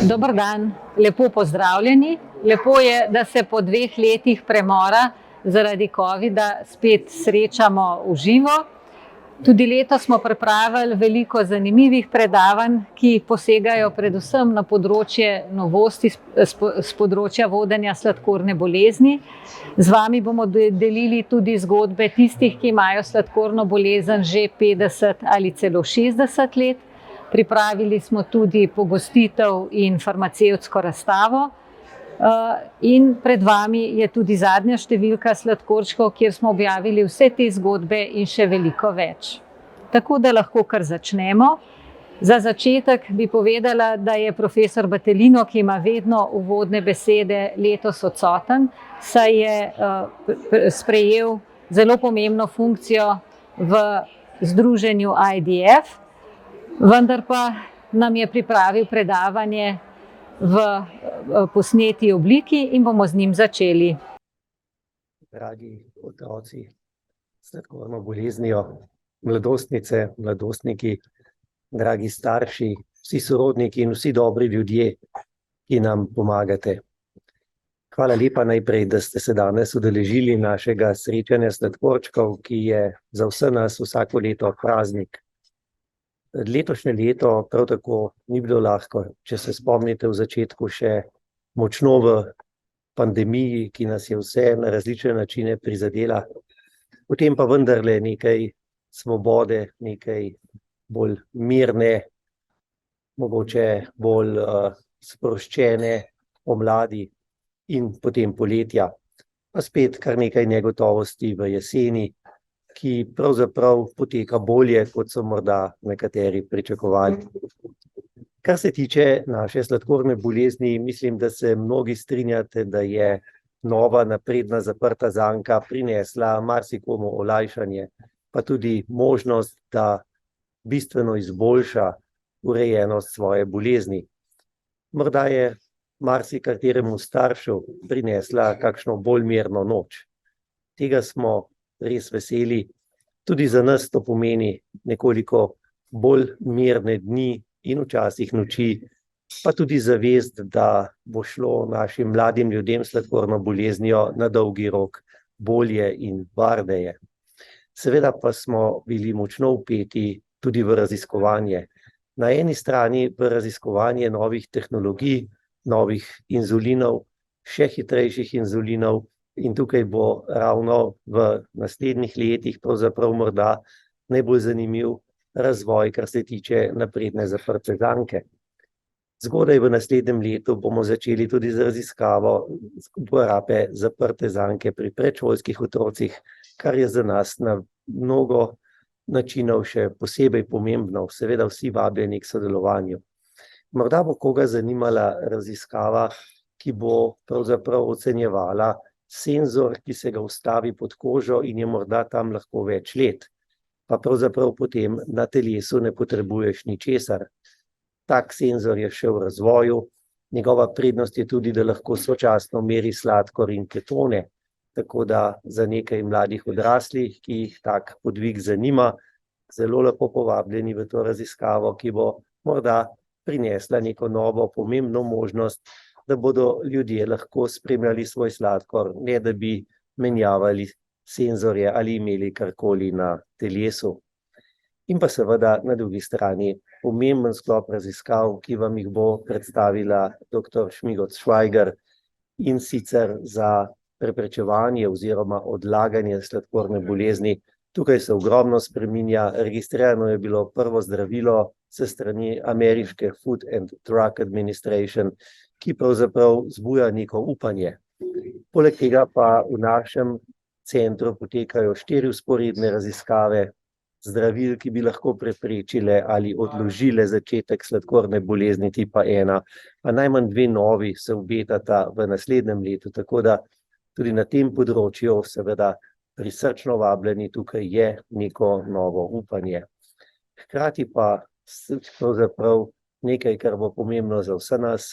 Dober dan, lepo pozdravljeni. Lepo je, da se po 2 letih premora zaradi covida spet srečamo v živo. Tudi letos smo pripravili veliko zanimivih predavanj, ki posegajo predvsem na področje novosti s področja vodenja sladkorne bolezni. Z vami bomo delili tudi zgodbe tistih, ki imajo sladkorno bolezen že 50 ali celo 60 let. Pripravili smo tudi pogostitev in farmacevtsko razstavo. In pred vami je tudi zadnja številka Sladkorčkov, kjer smo objavili vse te zgodbe in še veliko več. Tako da lahko kar začnemo. Za začetek bi povedala, da je profesor Battelino, ki ima vedno uvodne besede, letos odsoten, saj je sprejel zelo pomembno funkcijo v združenju IDF, vendar pa nam je pripravil predavanje v posneti obliki in bomo z njim začeli. Dragi otroci s sladkorno boleznijo, mladostnice, mladostniki, dragi starši, vsi sorodniki in vsi dobri ljudje, ki nam pomagate. Hvala lepa najprej, da ste se danes udeležili našega srečanja Sladkorčkov, ki je za vse nas vsako leto praznik. Letošnje leto prav tako ni bilo lahko, če se spomnite v začetku še močno v pandemiji, ki nas je vse na različne načine prizadela. Potem pa vendarle nekaj svobode, nekaj bolj mirne, mogoče bolj sproščene pomladi in potem poletja. Pa spet kar nekaj negotovosti v jeseni, ki pravzaprav poteka bolje, kot so morda nekateri pričakovali. Kar se tiče naše sladkorne bolezni, mislim, da se mnogi strinjate, da je nova napredna zaprta zanka prinesla marsikomu olajšanje, pa tudi možnost, da bistveno izboljša urejenost svoje bolezni. Morda je marsikateremu staršu prinesla kakšno bolj mirno noč. Tega smo res veseli. Tudi za nas to pomeni nekoliko bolj mirne dni in včasih noči, pa tudi zavest, da bo šlo našim mladim ljudem s sladkorno boleznijo na dolgi rok bolje in varneje. Seveda pa smo bili močno vpeti tudi v raziskovanje. Na eni strani v raziskovanje novih tehnologij, novih inzulinov, še hitrejših inzulinov, in tukaj bo ravno v naslednjih letih pravzaprav morda najbolj zanimiv razvoj, kar se tiče napredne zaprte zanke. Zgodaj v naslednjem letu bomo začeli tudi z raziskavo uporabe zaprte zanke pri predšolskih otrocih, kar je za nas na mnogo načinov še posebej pomembno. Seveda vsi vabljeni k sodelovanju. Morda bo koga zanimala raziskava, ki bo pravzaprav ocenjevala senzor, ki se ga vstavi pod kožo in je morda tam lahko več let, pa pravzaprav potem na telesu ne potrebuješ ničesar. Tak senzor je še v razvoju, njegova prednost je tudi, da lahko sočasno meri sladkor in ketone, tako da za nekaj mladih odraslih, ki jih tak podvig zanima, zelo lepo povabljeni v to raziskavo, ki bo morda prinesla neko novo pomembno možnost, da bodo ljudje lahko spremljali svoj sladkor, ne da bi menjavali senzorje ali imeli karkoli na telesu. In pa seveda na drugi strani pomemben sklop raziskav, ki vam jih bo predstavila dr. Šmigoc Švajger, in sicer za preprečevanje oziroma odlaganje sladkorne bolezni. Tukaj se ogromno spreminja, registrirano je bilo prvo zdravilo s strani ameriške Food and Drug Administration, ki pravzaprav zbuja neko upanje. Poleg tega pa v našem centru potekajo 4 vzporedne raziskave zdravil, ki bi lahko preprečile ali odložile začetek sladkorne bolezni tipa 1, pa najmanj 2 novi se obetata v naslednjem letu, tako da tudi na tem področju seveda prisrčno vabljeni, tukaj je neko novo upanje. Hkrati pa pravzaprav nekaj, kar bo pomembno za vse nas,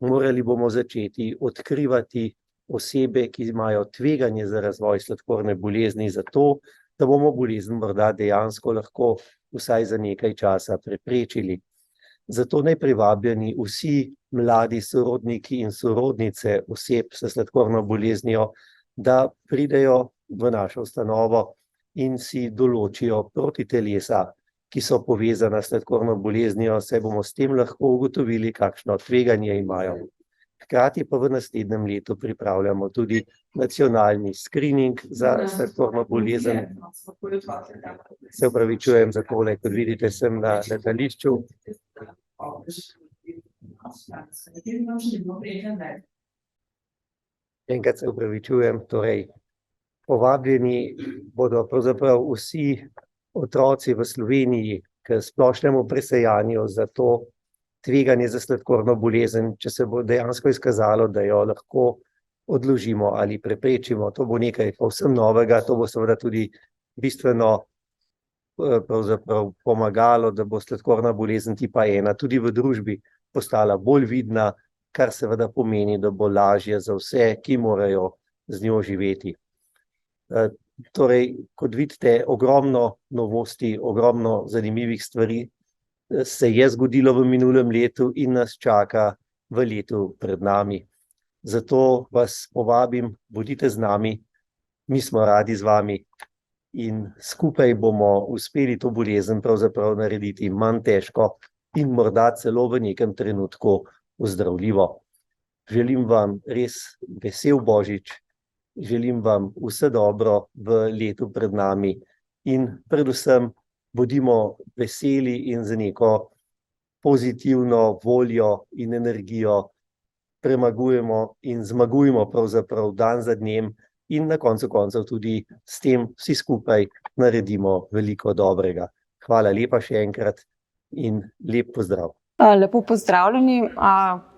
morali bomo začeti odkrivati osebe, ki imajo tveganje za razvoj sladkorne bolezni, zato da bomo bolezen morda dejansko lahko vsaj za nekaj časa preprečili. Zato naj privabljeni vsi mladi sorodniki in sorodnice oseb s sladkorno boleznijo, da pridejo v našo ustanovo in si določijo protitelesa, ki so povezana s sladkorno boleznijo, saj bomo s tem lahko ugotovili, kakšno tveganje imajo. Hkrati pa v naslednjem letu pripravljamo tudi nacionalni screening za sladkorno bolezen. Se opravičujem za tole, kot vidite, sem na letališču. Enkrat se opravičujem, torej povabljeni bodo pravzaprav vsi otroci v Sloveniji k splošnemu presejanju za to tveganje za sladkorno bolezen, če se bo dejansko izkazalo, da jo lahko odložimo ali preprečimo. To bo nekaj povsem novega, to bo seveda tudi bistveno pravzaprav pomagalo, da bo sladkorna bolezen tipa 1 tudi v družbi postala bolj vidna, kar seveda pomeni, da bo lažje za vse, ki morajo z njo živeti. Torej, kot vidite, ogromno novosti, ogromno zanimivih stvari se je zgodilo v minulem letu in nas čaka v letu pred nami. Zato vas povabim, bodite z nami, mi smo radi z vami in skupaj bomo uspeli to bolezen pravzaprav narediti manj težko in morda celo v nekem trenutku ozdravljivo. Želim vam res vesel Božič, želim vam vse dobro v letu pred nami in predvsem bodimo veseli in z neko pozitivno voljo in energijo premagujemo in zmagujemo pravzaprav dan za dnem in na koncu koncev tudi s tem vsi skupaj naredimo veliko dobrega. Hvala lepa še enkrat in lep pozdrav. Lepo pozdravljeni.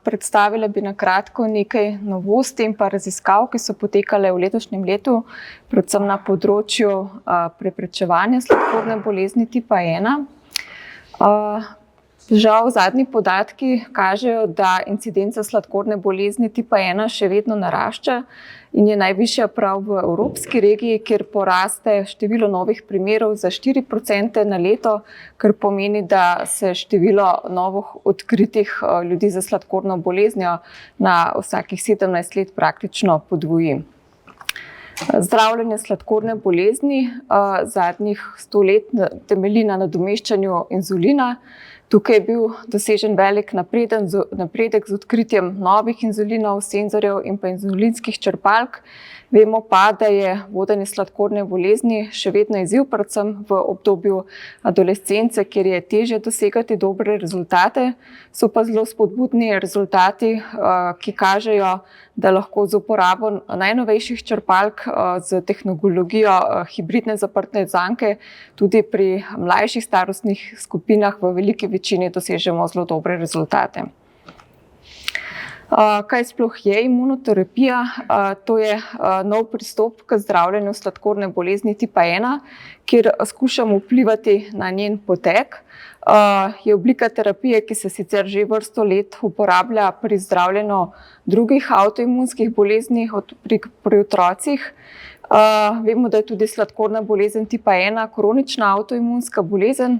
Predstavila bi na kratko nekaj novosti in pa raziskav, ki so potekale v letošnjem letu, predvsem na področju preprečevanja sladkorne bolezni tipa 1. Žal zadnji podatki kažejo, da incidenca sladkorne bolezni tipa 1 še vedno narašča in je najvišja prav v evropski regiji, kjer poraste število novih primerov za 4% na leto, kar pomeni, da se število novih odkritih ljudi za sladkorno boleznijo na vsakih 17 let praktično podvoji. Zdravljenje sladkorne bolezni zadnjih 100 let temelji na nadomeščanju inzulina. Tukaj je bil dosežen velik napredek z odkritjem novih inzulinov, senzorjev in pa inzulinskih črpalk. Vemo pa, da je vodenje sladkorne bolezni še vedno izziv, predvsem v obdobju adolescence, kjer je težje dosegati dobre rezultate. So pa zelo spodbudni rezultati, ki kažejo, da lahko z uporabo najnovejših črpalk z tehnologijo hibridne zaprte zanke tudi pri mlajših starostnih skupinah v veliki večini dosežemo zelo dobre rezultate. Kaj sploh je imunoterapija? To je nov pristop k zdravljenju sladkorne bolezni tipa 1, kjer skušamo vplivati na njen potek. Je oblika terapije, ki se sicer že vrsto let uporablja pri zdravljenju drugih avtoimunskih bolezni pri otrocih. Vemo, da je tudi sladkorna bolezen tipa 1 kronična avtoimunska bolezen.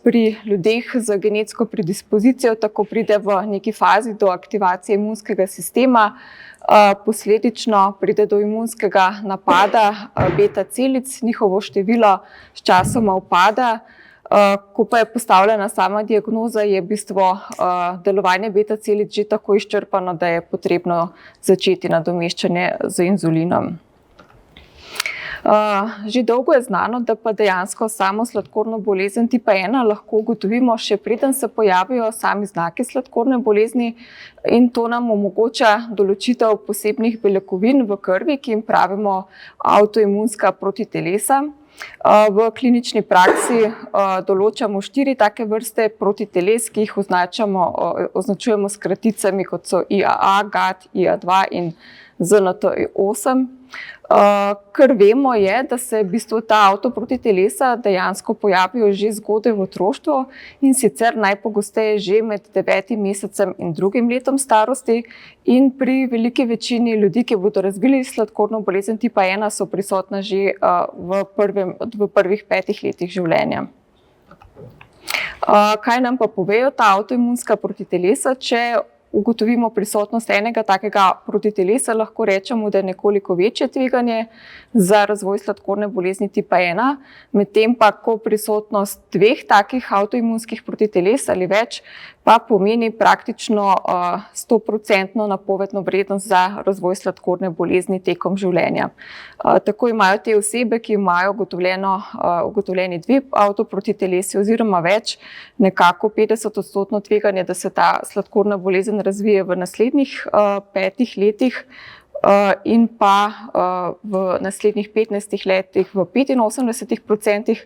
Pri ljudeh z genetsko predispozicijo tako pride v neki fazi do aktivacije imunskega sistema, posledično pride do imunskega napada beta celic, njihovo število sčasoma upada. Ko pa je postavljena sama diagnoza, je v bistvu delovanje beta celic že tako izčrpano, da je potrebno začeti nadomeščanje z inzulinom. Že dolgo je znano, da pa dejansko samo sladkorno bolezen tipa 1 lahko ugotovimo še preden se pojavijo sami znaki sladkorne bolezni in to nam omogoča določitev posebnih beljakovin v krvi, ki jim pravimo avtoimunska protitelesa. V klinični praksi določamo 4 take vrste protiteles, ki jih označujemo s kraticami, kot so IAA, GAT, IA2 in ZNT8. Kar vemo je, da se v bistvu ta avtoprotitelesa dejansko pojavijo že zgodaj v otroštvu in sicer najpogosteje že med 9. mesecem in 2. letom starosti in pri veliki večini ljudi, ki bodo razvili sladkorno bolezen tipa 1, so prisotna že v prvih 5 letih življenja. Kaj nam pa povejo ta avtoimunska protitelesa? Če ugotovimo prisotnost enega takega protitelesa, lahko rečemo, da je nekoliko večje tveganje za razvoj sladkorne bolezni tipa 1, medtem pa, ko prisotnost dveh takih avtoimunskih protiteles ali več, pa pomeni praktično 100% napovedno vrednost za razvoj sladkorne bolezni tekom življenja. Tako imajo te osebe, ki imajo ugotovljeni dve avtoprotitelesi oziroma več, nekako 50% tveganje, da se ta sladkorna bolezen razvije v naslednjih 5 letih in pa v naslednjih 15 letih v 85%,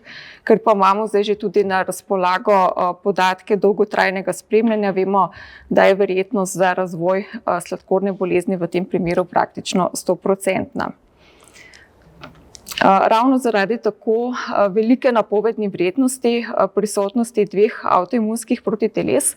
ker pa imamo zdaj že tudi na razpolago podatke dolgotrajnega spremljanja, vemo, da je verjetnost za razvoj sladkorne bolezni v tem primeru praktično 100%. Ravno zaradi tako velike napovedne vrednosti prisotnosti dveh avtoimunskih protiteles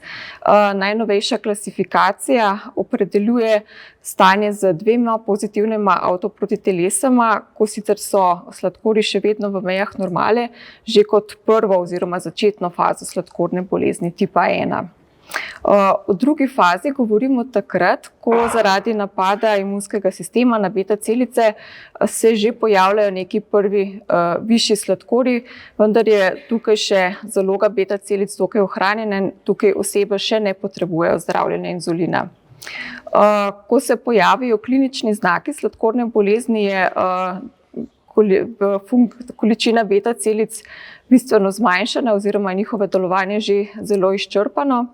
najnovejša klasifikacija opredeljuje stanje z dvema pozitivnima avtoprotitelesama, ko sicer so sladkorji še vedno v mejah normale, že kot prvo oziroma začetno fazo sladkorne bolezni tipa 1. O drugi fazi govorimo takrat, ko zaradi napada imunskega sistema na beta celice se že pojavljajo neki prvi višji sladkorji, vendar je tukaj še zaloga beta celic dokaj ohranjena in tukaj osebe še ne potrebujejo zdravljenja inzulina. Ko se pojavijo klinični znaki sladkorne bolezni, je količina beta celic bistveno zmanjšana oziroma njihovo delovanje že zelo izčrpano.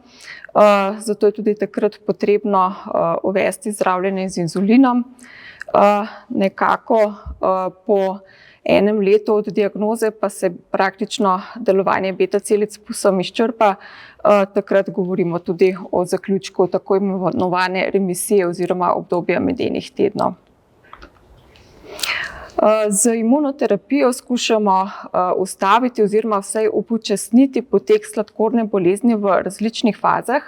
Zato je tudi takrat potrebno uvesti zdravljenje z inzulinom. Nekako po enem letu od diagnoze pa se praktično delovanje beta celic povsem izčrpa. Takrat govorimo tudi o zaključku tako imenovane remisije oziroma obdobja medenih tednov. Z imunoterapijo skušamo ustaviti oziroma vsaj upočasniti potek sladkorne bolezni v različnih fazah.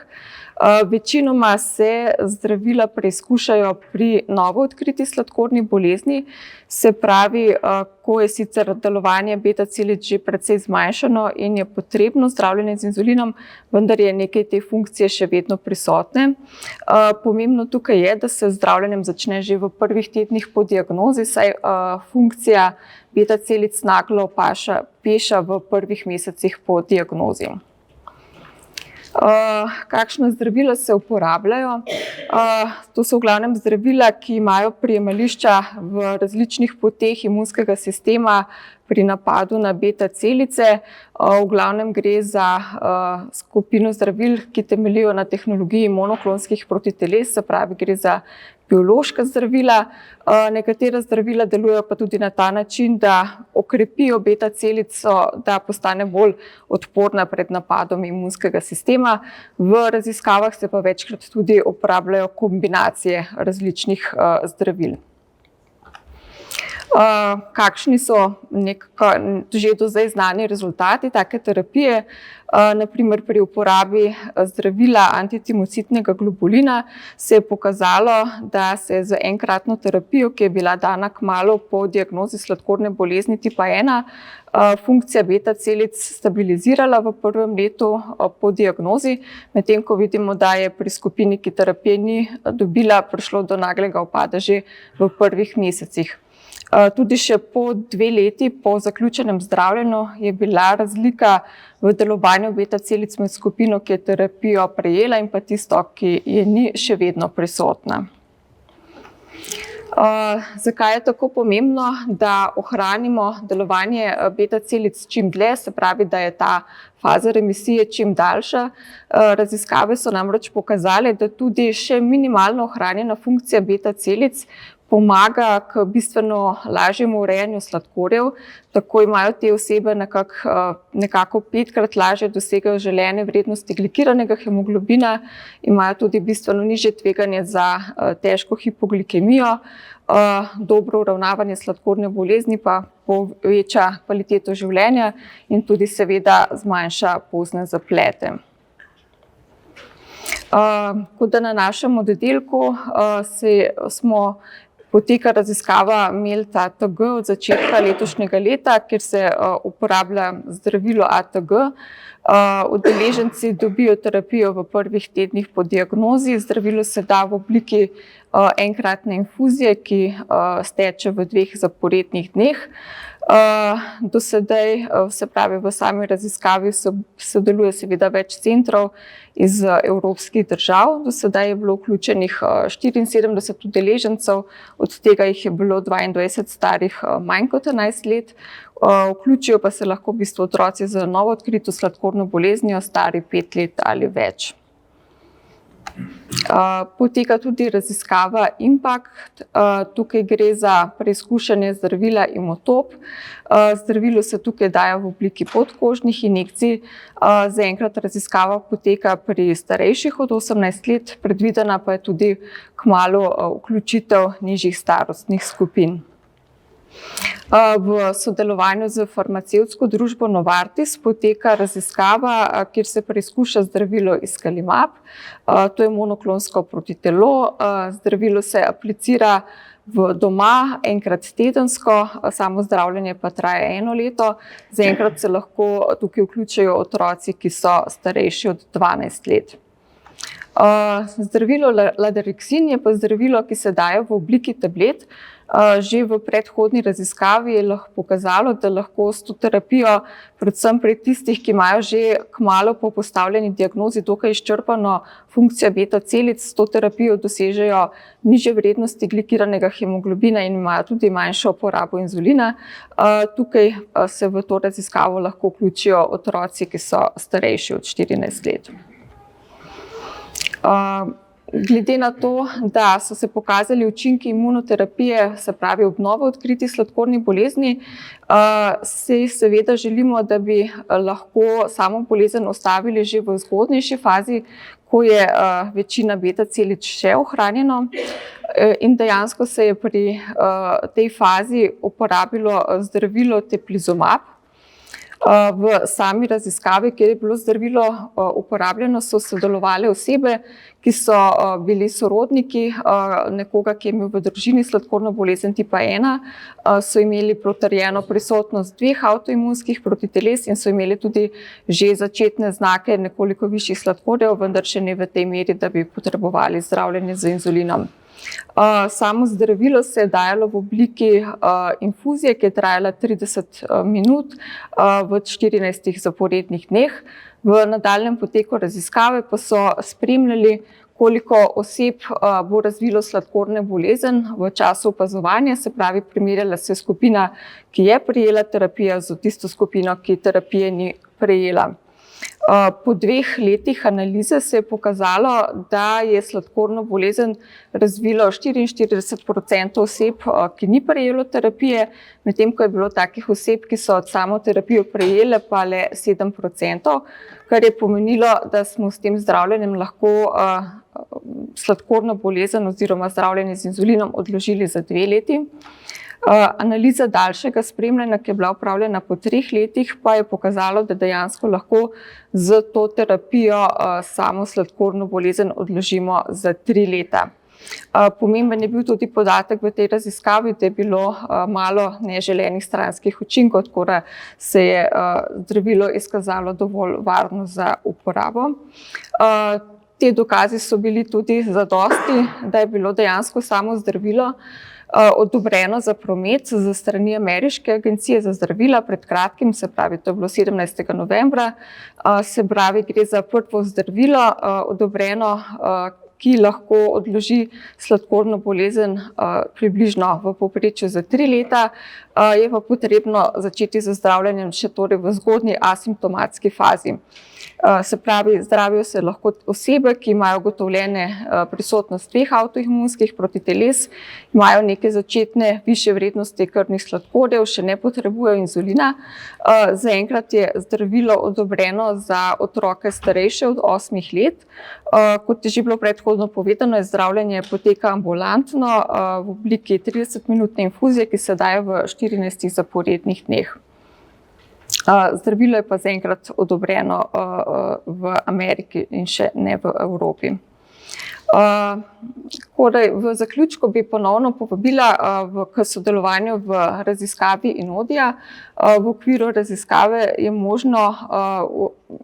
Večinoma se zdravila preizkušajo pri novo odkriti sladkorni bolezni, se pravi, ko je sicer delovanje beta celic že precej zmanjšano in je potrebno zdravljenje z inzulinom, vendar je nekaj te funkcije še vedno prisotne. Pomembno tukaj je, da se zdravljenjem začne že v prvih tednih po diagnozi, saj funkcija beta celic naglo peša v prvih mesecih po diagnozi. Kakšna zdravila se uporabljajo? To so v glavnem zdravila, ki imajo prijemališča v različnih poteh imunskega sistema pri napadu na beta celice. V glavnem gre za skupino zdravil, ki temeljijo na tehnologiji monoklonskih protiteles, se pravi, gre za biološka zdravila. Nekatera zdravila delujejo pa tudi na ta način, da okrepijo beta celico, da postane bolj odporna pred napadom imunskega sistema. V raziskavah se pa večkrat tudi uporabljajo kombinacije različnih zdravil. Kakšni so že do zdaj znani rezultati take terapije? Naprimer pri uporabi zdravila antitimocitnega globulina se je pokazalo, da se je z enkratno terapijo, ki je bila dana kmalu po diagnozi sladkorne bolezni tipa 1, funkcija beta celic stabilizirala v prvem letu po diagnozi, medtem ko vidimo, da je pri skupini, ki terapije ni dobila, prišlo do naglega upada že v prvih mesecih. Tudi še po 2 leti po zaključenem zdravljenju je bila razlika v delovanju beta celic med skupino, ki je terapijo prejela, in pa tisto, ki je ni, še vedno prisotna. Zakaj je tako pomembno, da ohranimo delovanje beta celic čim dlje, se pravi, da je ta faza remisije čim daljša? Raziskave so namreč pokazale, da tudi še minimalno ohranjena funkcija beta celic pomaga k bistveno lažjemu urejanju sladkorjev. Tako imajo te osebe nekako 5-krat lažje dosegajo želene vrednosti glikiranega hemoglobina, imajo tudi bistveno nižje tveganje za težko hipoglikemijo, dobro uravnavanje sladkorne bolezni pa poveča kvaliteto življenja in tudi seveda zmanjša pozne zaplete. Kot da na našem oddelku smo poteka raziskava MELT-ATG od začetka letošnjega leta, kjer se uporablja zdravilo ATG. Udeleženci dobijo terapijo v prvih tednih po diagnozi. Zdravilo se da v obliki enkratne infuzije, ki steče v 2 zaporednih dneh. Do sedaj, se pravi v sami raziskavi sodeluje seveda več centrov iz evropskih držav. Do sedaj je bilo vključenih 74 udeležencev, od tega jih je bilo 22 starih manj kot 11 let. Vključijo pa se lahko v bistvu otroci z novo odkrito sladkorno boleznijo, stari 5 let ali več. Poteka tudi raziskava IMPACT. Tukaj gre za preizkušanje zdravila Imotop. Zdravilo se tukaj daje v obliki podkožnih injekcij. Zaenkrat raziskava poteka pri starejših od 18 let, predvidena pa je tudi kmalu vključitev nižjih starostnih skupin. V sodelovanju z farmacevtsko družbo Novartis poteka raziskava, kjer se preizkuša zdravilo Iscalimab. To je monoklonsko protitelo. Zdravilo se aplicira doma enkrat tedensko, samo zdravljenje pa traja 1 leto. Zaenkrat se lahko tukaj vključijo otroci, ki so starejši od 12 let. Zdravilo Ladarixin je pa zdravilo, ki se daje v obliki tablet. Že v predhodni raziskavi je lahko pokazalo, da lahko s to terapijo, predvsem pri tistih, ki imajo že kmalu po postavljeni diagnozi dokaj izčrpano funkcijo beta celic, s to terapijo dosežejo nižje vrednosti glikiranega hemoglobina in imajo tudi manjšo porabo inzulina. Tukaj se v to raziskavo lahko vključijo otroci, ki so starejši od 14 let. Glede na to, da so se pokazali učinki imunoterapije, se pravi ob novo odkriti sladkorni bolezni, si seveda želimo, da bi lahko samo bolezen ustavili že v zgodnejši fazi, ko je večina beta celic še ohranjeno. In dejansko se je pri tej fazi uporabilo zdravilo Teplizumab. V sami raziskavi, kjer je bilo zdravilo uporabljeno, so sodelovali osebe, ki so bili sorodniki nekoga, ki je imel v družini sladkorno bolezen tipa 1, so imeli potrjeno prisotnost 2 avtoimunskih protiteles in so imeli tudi že začetne znake nekoliko višjih sladkorjev, vendar še ne v tej meri, da bi potrebovali zdravljenje z inzulinom. Samo zdravilo se je dajalo v obliki infuzije, ki je trajala 30 minut v 14 zaporednih dneh. V nadaljnjem poteku raziskave pa so spremljali, koliko oseb bo razvilo sladkorno bolezen v času opazovanja, se pravi, primerjala se skupina, ki je prejela terapijo, z tisto skupino, ki terapije ni prejela. Po 2 letih analize se je pokazalo, da je sladkorno bolezen razvilo 44% oseb, ki ni prejelo terapije, medtem ko je bilo takih oseb, ki so samo terapijo prejele, pa le 7%, kar je pomenilo, da smo s tem zdravljenjem lahko sladkorno bolezen oziroma zdravljenje z inzulinom odložili za 2 leti. Analiza daljšega spremljanja, ki je bila opravljena po 3 letih, pa je pokazalo, da dejansko lahko z to terapijo samo sladkorno bolezen odložimo za 3 leta. Pomemben je bil tudi podatek v tej raziskavi, da je bilo malo neželenih stranskih učinkov, tako da se je zdravilo izkazalo dovolj varno za uporabo. Te dokazi so bili tudi zadosti, da je bilo dejansko samo zdravilo odobreno za promet z strani Ameriške agencije za zdravila pred kratkim, se pravi, to je bilo 17. novembra. Se pravi, gre za prvo zdravilo odobreno, ki lahko odloži sladkorno bolezen približno v povprečju za 3 leta. Je pa potrebno začeti z zdravljenjem še torej v zgodnji asimptomatski fazi. Se pravi, zdravijo se lahko osebe, ki imajo ugotovljene prisotnost 2 avtoimunskih protiteles, imajo neke začetne višje vrednosti krvnih sladkorjev, še ne potrebujejo inzulina. Zaenkrat je zdravilo odobreno za otroke starejše od 8 let. Kot je že bilo predhodno povedano, zdravljenje poteka ambulantno v obliki 30-minutne infuzije, ki se daje v 14 zaporednih dneh. Zdravilo je pa zaenkrat odobreno v Ameriki in še ne v Evropi. Tako da v zaključku bi ponovno povabila k sodelovanju v raziskavi Inodija. V okviru raziskave je možno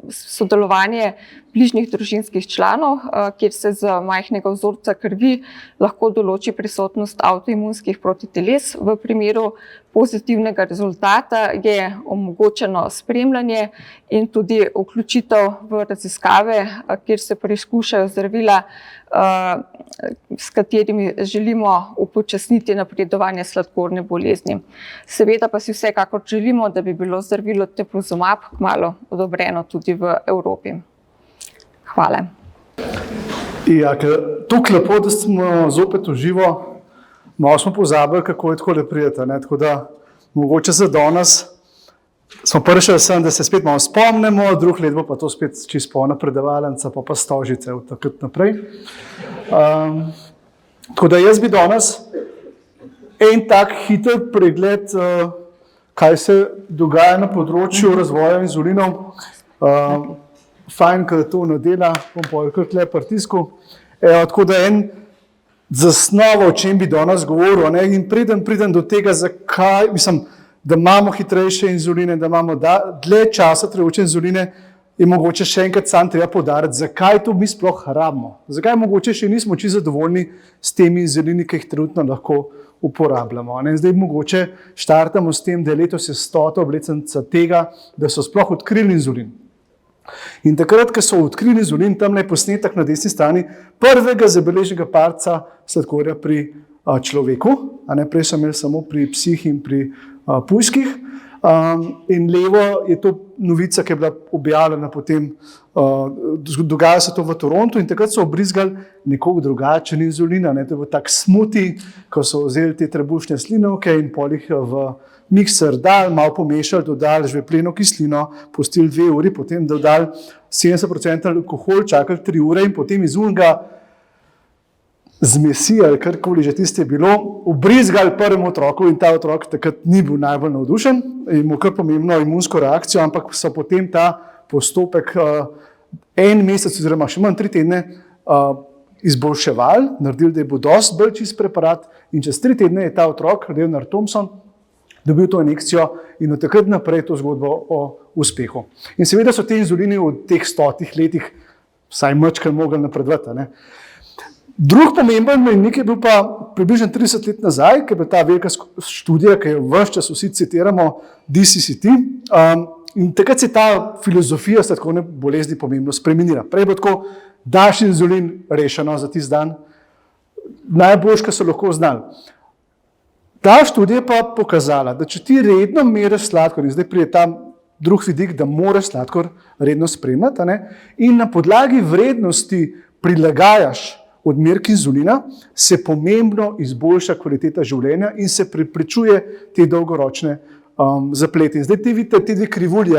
sodelovanje bližnjih družinskih članov, kjer se z majhnega vzorca krvi lahko določi prisotnost avtoimunskih protiteles. V primeru pozitivnega rezultata je omogočeno spremljanje in tudi vključitev v raziskave, kjer se preizkušajo zdravila, s katerimi želimo upočasniti napredovanje sladkorne bolezni. Seveda pa si vsekakor želimo, da bi bilo zdravilo teplizumab kmalu odobreno tudi v Evropi. Hvala. Ja, tako lepo, da smo zopet v živo, malo smo pozabili, kako je tako prijeti, tako da mogoče za danes smo prišli sem, da se spet malo spomnimo, drug let bo pa to spet čisto polna predavalnica, pa stožice od takrat naprej. Tako da jaz bi danes en tak hiter pregled, kaj se dogaja na področju razvoja inzulinov. Fajn, da to nadela, bom povedal tle pritisku. Tako da en zasnovo, o čem bi danes govoril, in pridem do tega, zakaj, mislim, da imamo hitrejše inzuline, da imamo dlje časa trajajoče inzuline, je mogoče še enkrat sam treba poudariti, zakaj to mi sploh rabimo. Zakaj mogoče še nismo čisto zadovoljni s temi inzulini, ki jih trenutno lahko uporabljamo. Zdaj mogoče štartamo s tem, da je letos 100. obletnica tega, da so sploh odkrili inzulin. In takrat, ko so odkrili inzulin, tam je posnetek na desni strani prvega zabeleženega padca sladkorja pri človeku, prej so imeli samo pri psih in pri pujskih. In levo je to novica, ki je bila objavljena potem, dogaja se to v Torontu in takrat so obrizgali nekoliko drugačen inzulina, to je bil tak smuti, ko so vzeli te trebušne slinavke in pol jih v mikser dali, malo pomešali, dodali žvepleno kislino, pustili 2 uri, potem dodali 70% alkohol, čakali 3 ure in potem iz unega zmesi ali karkoli že tiste je bilo, ubrizgali prvemu otroku in ta otrok takrat ni bil najbolj navdušen, imel kar pomembno imunsko reakcijo, ampak so potem ta postopek en mesec oziroma še manj 3 tedne izboljševali, naredili, da je bil dosti bolj čist preparat in čez 3 tedne je ta otrok, Leonard Thompson, dobil to injekcijo in od takrat naprej to zgodbo o uspehu. In seveda so te inzulini v teh 100 letih vsaj mačkaj mogli napredovati. Drug pomemben mejnik je bil pa približno 30 let nazaj, ki je bila ta velika študija, ki jo ves čas vsi citiramo, DCCT. In takrat se je ta filozofija sladkorne bolezni pomembno spremenila. Prej je bilo tako, daš inzulin, rešeno za tisti dan, najboljš, kar so lahko znali. Ta študija pa pokazala, da če ti redno meriš sladkor, in zdaj pride ta drug vidik, da moraš sladkor redno spremljati, in na podlagi vrednosti prilagajaš odmerki inzulina, se pomembno izboljša kvaliteta življenja in se preprečuje te dolgoročne zaplete. In zdaj te vidite, te dve krivulji,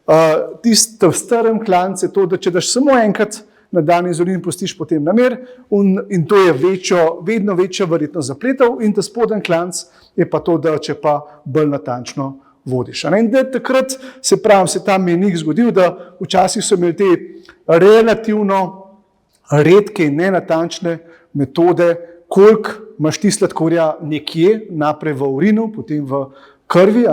v starem klancu je to, da če daš samo enkrat na dan inzulin, pustiš potem namer in to je vedno večja verjetnost zapletov in ta spoden klanc je pa to, da če pa bolj natančno vodiš. In da takrat se ta mejnik zgodil, da včasih so imeli te relativno redke in nenatančne metode, koliko imaš ti sladkorja nekje, naprej v urinu, potem v krvi.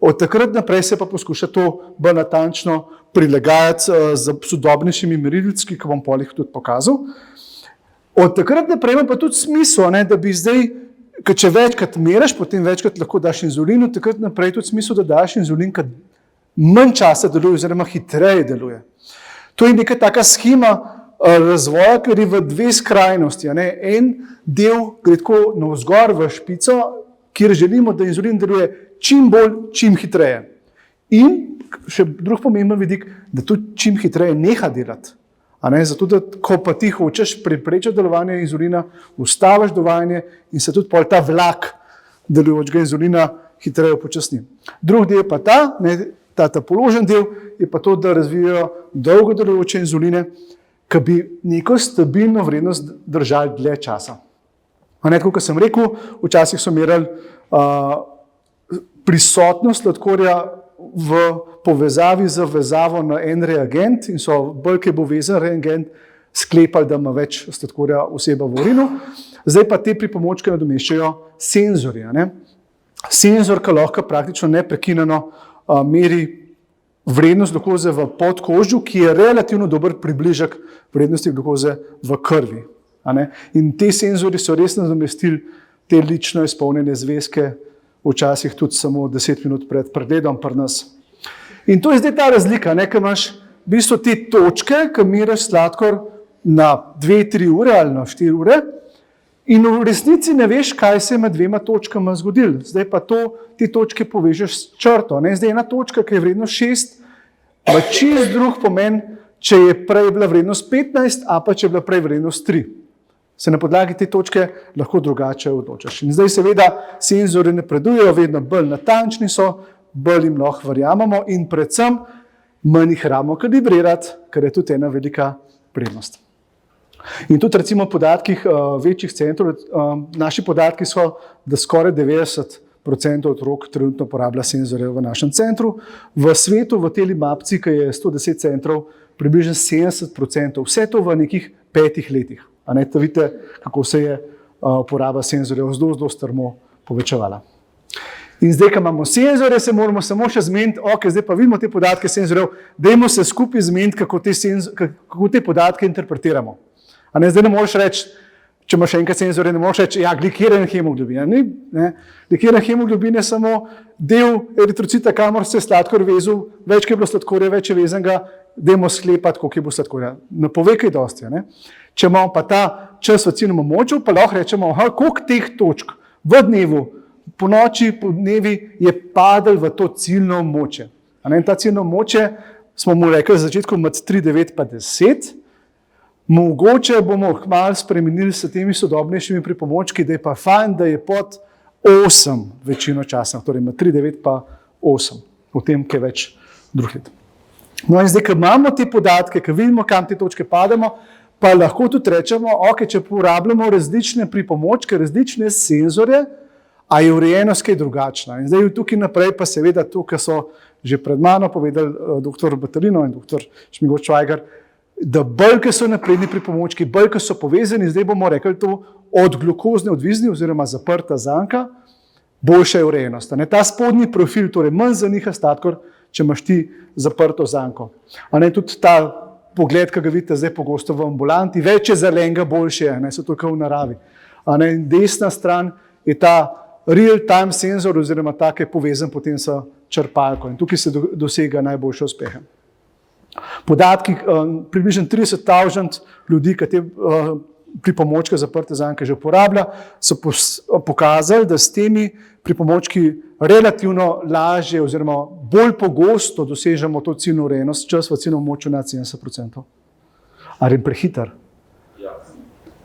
Od takrat naprej se pa poskuša to bolj natančno prilagajati z sodobnejšimi merilci, ki bom polih tudi pokazal. Od takrat naprej ima pa tudi smisel, da bi zdaj, če večkrat meriš, potem večkrat lahko daš inzulin, od takrat naprej tudi smisel, da daš inzulin, ki manj časa deluje, oziroma hitreje deluje. To je neka taka schema razvoja, ker je v dve skrajnosti. En del gre tako navzgor v špico, kjer želimo, da inzulin deluje čim bolj, čim hitreje. In še drug pomemben vidik, da tudi čim hitreje neha delati. Zato, da ko pa ti hočeš preprečiti delovanje inzulina, ustaviš dovajanje in se tudi pol ta vlak delujočega inzulina hitreje upočasni. Drug del pa ta položen del je pa to, da razvijajo dolgo delujoče inzuline, ki bi neko stabilno vrednost držali dlje časa. Kot sem rekel, včasih so merili prisotnost sladkorja v povezavi z vezavo na en reagent in so bolj, ki bo vezan reagent, sklepali, da ima več sladkorja oseba v urinu. Zdaj pa te pripomočke nadomeščajo senzorji. Senzor, ki lahko praktično neprekinjeno meri vrednost glukoze v podkožju, ki je relativno dober približek vrednosti glukoze v krvi. In te senzorji so res nadomestili te lično izpolnjene zvezke, včasih tudi samo 10 minut pred pregledom pri nas. In to je zdaj ta razlika, ker imaš v bistvu te točke, ki meriš sladkor na 2-3 ure ali na 4 ure in v resnici ne veš, kaj se je med dvema točkama zgodilo. Zdaj pa te točke povežeš s črto. Zdaj ena točka, ki je vrednost 6, ima čist drug pomen, če je prej bila vrednost 15, a pa če je bila prej vrednost 3. Se na podlagi te točke lahko drugače odločaš. In zdaj seveda senzorji napredujejo, vedno bolj natančni so, bolj jim lahko verjamemo in predvsem manj jih rabimo kalibrirati, kar je tudi ena velika prednost. In tudi recimo v podatkih večjih centrov, naši podatki so, da skoraj 90% otrok trenutno uporablja senzorje v našem centru. V svetu, v tej mapci, ki je 110 centrov, približno 70%, vse to v nekih 5 letih. To vidite, kako se je uporaba senzorjev zelo strmo povečevala. In zdaj, ko imamo senzorje, se moramo samo še zmeniti, zdaj pa vidimo te podatke senzorjev, dajmo se skupaj zmeniti, kako te podatke interpretiramo. Zdaj ne moreš reči, če imaš enkrat senzorje, ne moreš reči, glikiran hemoglobin. Glikiran hemoglobin je samo del eritrocita, kamor se je sladkor vezal, več je bilo sladkorja, več je vezanega, dajmo sklepati, koliko je bilo sladkorja. Ne pove kaj dosti. Če imamo pa ta čas v ciljnem območju, pa lahko rečemo, koliko teh točk v dnevu, po noči, po dnevi je padel v to ciljno območje. Ta ciljno območje smo mu rekli za začetku med 3, 9 pa 10. Mogoče bomo kmalu spremenili s temi sodobnejšimi pripomočki, da je pa fajn, da je pod 8 večino časa, torej med 3, 9 pa 8, v tem, kaj več drugih let. No in zdaj, ko imamo te podatke, ko vidimo, kam te točke pademo, pa lahko tudi rečemo, če uporabljamo različne pripomočke, različne senzorje, a je urejenost kaj drugačna. In zdaj tukaj naprej pa seveda to, kar so že pred mano povedali dr. Batalino in dr. Šmigoč-Švajgar, da bolj, ko so napredni pripomočki, bolj, ko so povezani, zdaj bomo rekli to od glukozne odvisni oziroma zaprta zanka, boljša je urejenost. Ta spodnji profil, torej manj zaniha sladkor, če imaš ti zaprto zanko. Tudi ta pogled, ki ga vidite zdaj pogosto v ambulanti, več je zelenega, boljše je, so to v naravi. Desna stran je ta real-time senzor oziroma ta, ki je povezan potem s črpalko in tukaj se dosega najboljše uspehe. Podatki, približno 30,000 ljudi, ki te pripomočke zaprte zanke že uporablja, so pokazali, da s temi pripomočki relativno lažje oziroma bolj pogosto dosežemo to ciljno urejenost, čas v ciljnem območju nad 70%. Ali je prehiter? Ja.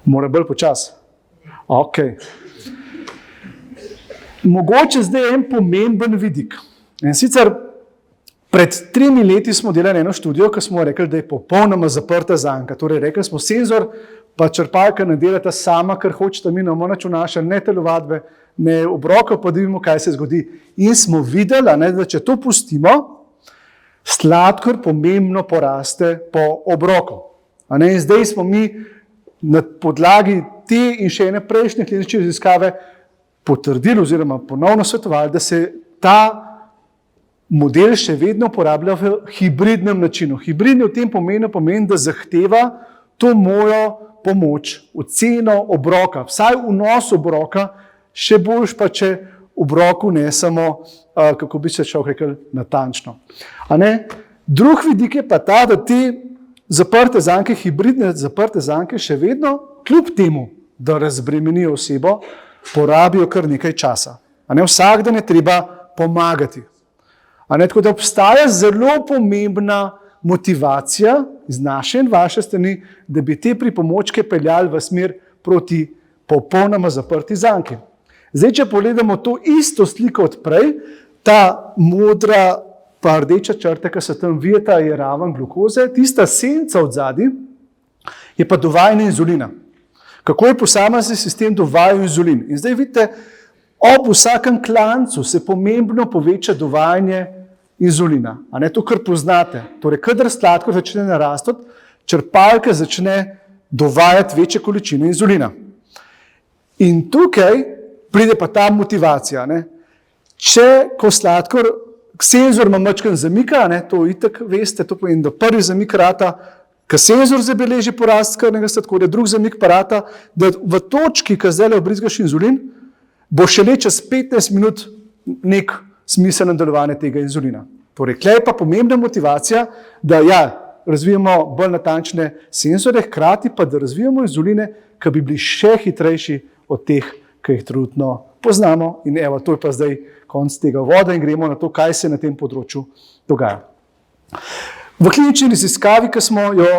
Mora bolj počas? Mogoče zdaj en pomemben vidik. In sicer pred 3 leti smo delali eno študijo, ko smo rekli, da je popolnoma zaprta zanka. Torej rekli smo, senzor pa črpalka ne delata sama, kar hočete, mi ne bomo nič vnašali, ne telovadbe, ne obrokov, pa da vidimo, kaj se zgodi. In smo videli, da če to pustimo, sladkor pomembno poraste po obroku. In zdaj smo mi na podlagi te in še ene prejšnje klinične raziskave potrdili oziroma ponovno svetovali, da se ta model še vedno uporablja v hibridnem načinu. Hibridni v tem pomeni, da zahteva to mojo pomoč, oceno obroka, vsaj vnos obroka, še boljš pa, če obroku ne samo, kako bi se človek rekel, natančno. Drug vidik je pa ta, da te zaprte zanke, hibridne zaprte zanke še vedno, kljub temu, da razbremenijo osebo, porabijo kar nekaj časa. Vsak dan je treba pomagati. Tako da obstaja zelo pomembna motivacija iz naše in vaše strani, da bi te pripomočke peljali v smer proti popolnoma zaprti zanki. Zdaj, če pogledamo to isto sliko od prej, ta modra pa rdeča črta, ki se tam vijeta, je raven glukoze, tista senca od zadaj je pa dovajanje inzulina. Kako je posamezni sistem dovajal inzulin? In zdaj vidite, ob vsakem klancu se pomembno poveča dovajanje inzulina. To, kar poznate. Torej, kadar sladkor začne narastati, črpalka začne dovajati večje količine inzulina. In tukaj pride pa ta motivacija. Ne? Ko sladkor, senzor ima majčkeno zamika, ne? To itak veste, to pomeni, da prvi zamik rata, ko senzor zabeleži porast krvnega sladkorja, drugi zamik pa rata, da v točki, ko zdaj vbrizgaš inzulin, bo šele čez 15 minut nek smiselno delovanje tega inzulina. Torej, tukaj je pa pomembna motivacija, da razvijamo bolj natančne senzore, hkrati pa da razvijamo inzuline, ki bi bili še hitrejši od teh, ki jih trenutno poznamo. In evo, to je pa zdaj konc tega voda in gremo na to, kaj se na tem področju dogaja. V klinični raziskavi, ki smo jo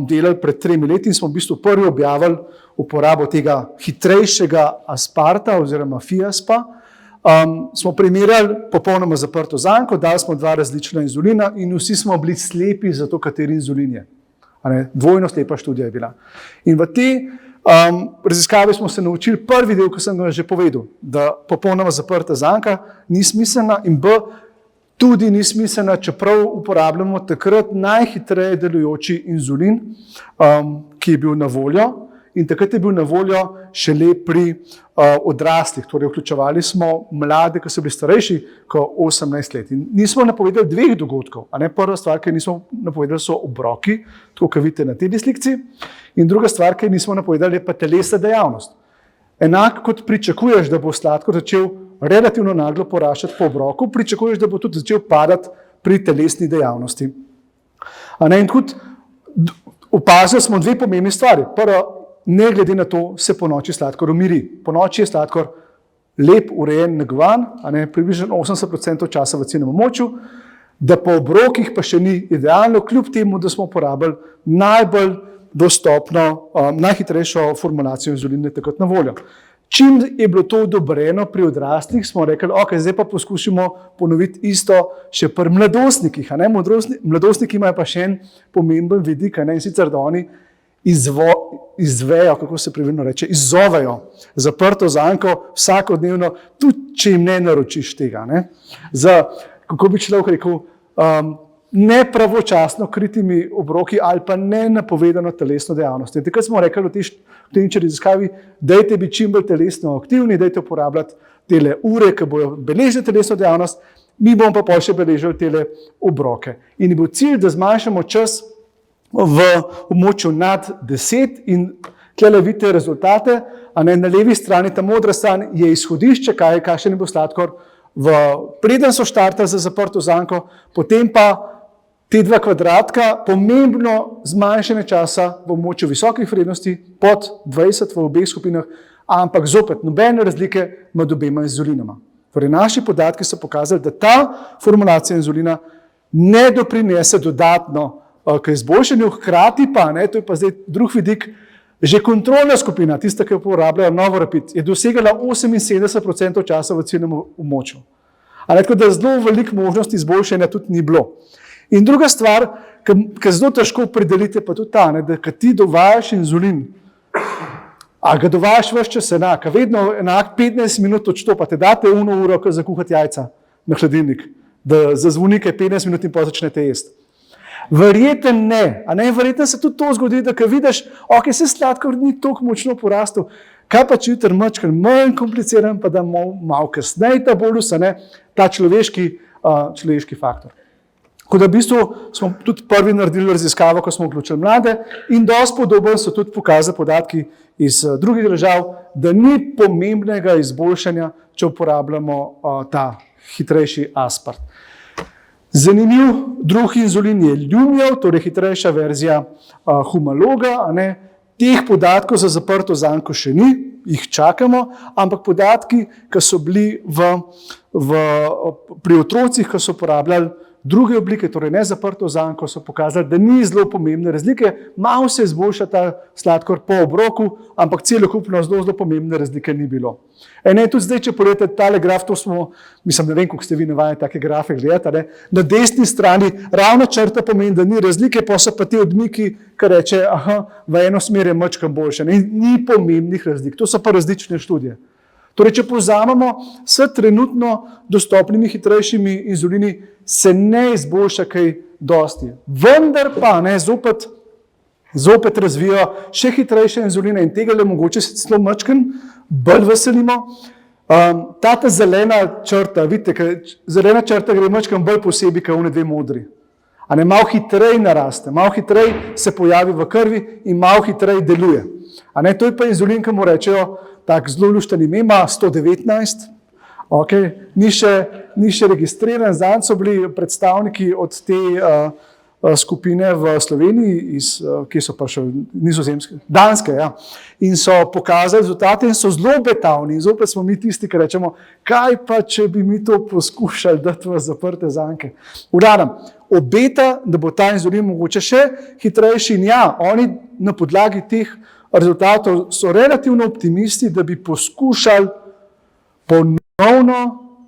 delali pred 3 leti, smo v bistvu prvi objavili uporabo tega hitrejšega asparta oziroma FIASPA. Smo primerjali popolnoma zaprto zanko, dali smo 2 različna inzulina in vsi smo bili slepi za to, kateri inzulin je. Dvojno slepa študija je bila. In v tej raziskavi smo se naučili prvi del, ki sem ga že povedal, da popolnoma zaprta zanka ni smiselna in tudi ni smiselna, čeprav uporabljamo takrat najhitreje delujoči inzulin, ki je bil na voljo. In takrat je bil na voljo šele pri odraslih, torej vključevali smo mlade, ki so bili starejši kot 18 let. In nismo napovedali 2 dogodkov. Prva stvar, ki nismo napovedali, so obroki, tako kot vidite na tej slikci. In druga stvar, ki nismo napovedali, je pa telesna dejavnost. Enako kot pričakuješ, da bo sladkor začel relativno naglo poraščati po obroku, pričakuješ, da bo tudi začel padati pri telesni dejavnosti. In tudi opazili smo 2 pomembni stvari. Prvo, ne glede na to, se po noči sladkor umiri. Po noči je sladkor lep, urejen, negovan, približno 80% časa v ciljnem območju, da po obrokih pa še ni idealno, kljub temu, da smo uporabili najbolj dostopno, najhitrejšo formulacijo inzulina takrat na voljo. Čim je bilo to odobreno pri odraslih, smo rekli, ok, zdaj pa poskušamo ponoviti isto še pri mladostnikih. Mladostniki imajo pa še en pomemben vidik, in sicer, da oni izvejo, kako se pravilno reče, izzovejo zaprto zanko vsakodnevno, tudi če jim ne naročiš tega. Kako bi človek rekel, nepravočasno kritimi obroki ali pa nenapovedano telesno dejavnost. In takrat smo rekli v tej klinični raziskavi, dajte biti čim bolj telesno aktivni, dajte uporabljati tele ure, ki bojo beležili telesno dejavnost, mi bomo pa pol še beležili tele obroke. In je bil cilj, da zmanjšamo čas v območju nad 10 in tukaj vidite rezultate, na levi strani, ta modra stran je izhodišče, kakšen bo sladkor, preden so štartali za zaprto zanko, potem pa te 2 kvadratka, pomembno zmanjšanje časa v območju visokih vrednosti, pod 20 v obeh skupinah, ampak zopet nobene razlike med obema inzulinoma. Torej, naši podatki so pokazali, da ta formulacija inzulina ne doprinese dodatno k izboljšanju, hkrati pa, to je pa zdaj drug vidik, že kontrolna skupina, tista, ki jo uporabljajo Novorapid, je dosegala 78% časa v ciljnem območju. Tako da zelo veliko možnosti izboljšanja tudi ni bilo. In druga stvar, ki zelo težko opredelite, pa tudi ta, da ko ti dovajaš inzulin, a ga dovajaš ves čas enak, vedno enak 15 minut odštopa, te date 1 uro, ko zakuhati jajca na hladilnik, da zazvonike 15 minut in pa začnete jesti. Verjetno ne. Verjetno se tudi to zgodi, da ko vidiš, ok, se sladkor ni toliko močno porastel, kaj pa če jutri manj kompliciran, pa da malo kasneje ta bolus, ta človeški faktor. Tako da v bistvu smo tudi prvi naredili raziskavo, ko smo vključili mlade in dosti podobno so tudi pokazali podatki iz drugih držav, da ni pomembnega izboljšanja, če uporabljamo ta hitrejši aspart. Zanimiv drugi inzulin je Lumio, torej hitrejša verzija Humaloga. Teh podatkov za zaprto zanko še ni, jih čakamo, ampak podatki, ki so bili pri otrocih, ki so uporabljali druge oblike, torej ne zaprto zanko, so pokazali, da ni zelo pomembne razlike. Malo se izboljša ta sladkor po obroku, ampak celokupno zelo pomembne razlike ni bilo. Tudi zdaj, če pogledate tale graf, to smo, mislim, ne vem, koliko ste vi navajeni take grafe gledati, na desni strani ravna črta pomeni, da ni razlike, pa so pa te odmiki, ki reče, v eno smer je majčkeno boljše. Ni pomembnih razlik, to so pa različne študije. Torej, če povzamemo, s trenutno dostopnimi hitrejšimi inzulini se ne izboljša kaj dosti. Vendar pa, zopet zopet razvijajo še hitrejše inzuline in tega le mogoče se celo mačken bolj veselimo. Ta zelena črta, vidite, zelena črta gre mačken bolj posebej, kot one dve modri. A ne, malo hitreje naraste, malo hitreje se pojavi v krvi in malo hitreje deluje. A ne, to je pa inzulin, ki mu rečejo, tak zelo lušten ime, ima 119, okay. Ni še registriran, zanj so bili predstavniki od te skupine v Sloveniji, ki so pa še nizozemske, danske, ja. In so pokazali rezultate in so zelo obetavni. In zopet smo mi tisti, ki rečemo, kaj pa, če bi mi to poskušali dati v zaprte zanke. V glavnem, obeta, da bo ta inzulin mogoče še hitrejši in ja, oni na podlagi teh rezultatov so relativno optimisti, da bi poskušali ponovno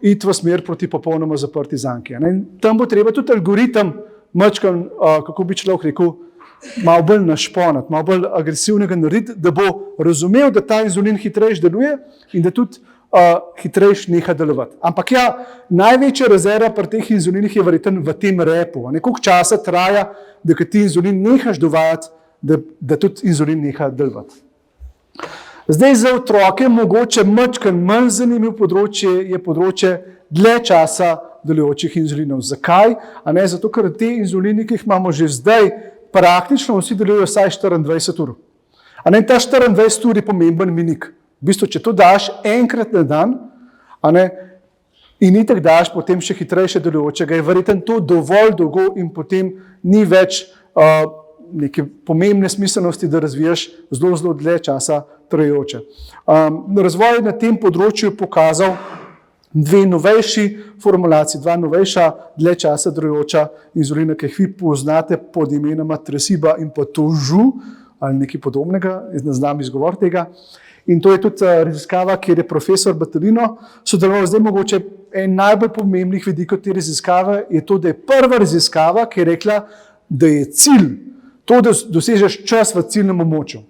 iti v smer proti popolnoma zaprti zanki. Tam bo treba tudi algoritem mačkan, kako bi človek rekel, malo bolj našponati, malo bolj agresivnega narediti, da bo razumel, da ta inzulin hitrejš deluje in da tudi hitrejš neha delovati. Ampak ja, največja rezerva pri teh inzulinih je verjetno v tem repu. Koliko časa traja, da ti inzulin nehaš dovajati, da tudi inzulin neha delovati. Zdaj za otroke mogoče mačkan manj zanimiv področje je področje dlje časa delujočih inzulinov. Zakaj? A ne, zato, ker te inzulini, ki jih imamo že zdaj, praktično vsi delujejo vsaj 24 ur. A ne, ta 24 ur je pomemben mejnik. V bistvu, če to daš enkrat na dan, a ne, in itak daš potem še hitrejše delujočega, je verjetno to dovolj dolgo in potem ni več neke pomembne smiselnosti, da razvijaš zelo dlje časa trajajoče. Razvoj na tem področju je pokazal dve novejši formulaciji, dva novejša dlje časa delujoča inzulina, ki jih vi poznate pod imenoma Tresiba in pa Toujou ali nekaj podobnega, ne znam izgovor tega. In to je tudi raziskava, kjer je profesor Battelino sodeloval. Zdaj mogoče en najbolj pomembnih vidikov te raziskave je to, da je prva raziskava, ki je rekla, da je cilj to, da dosežeš čas v ciljnem območju.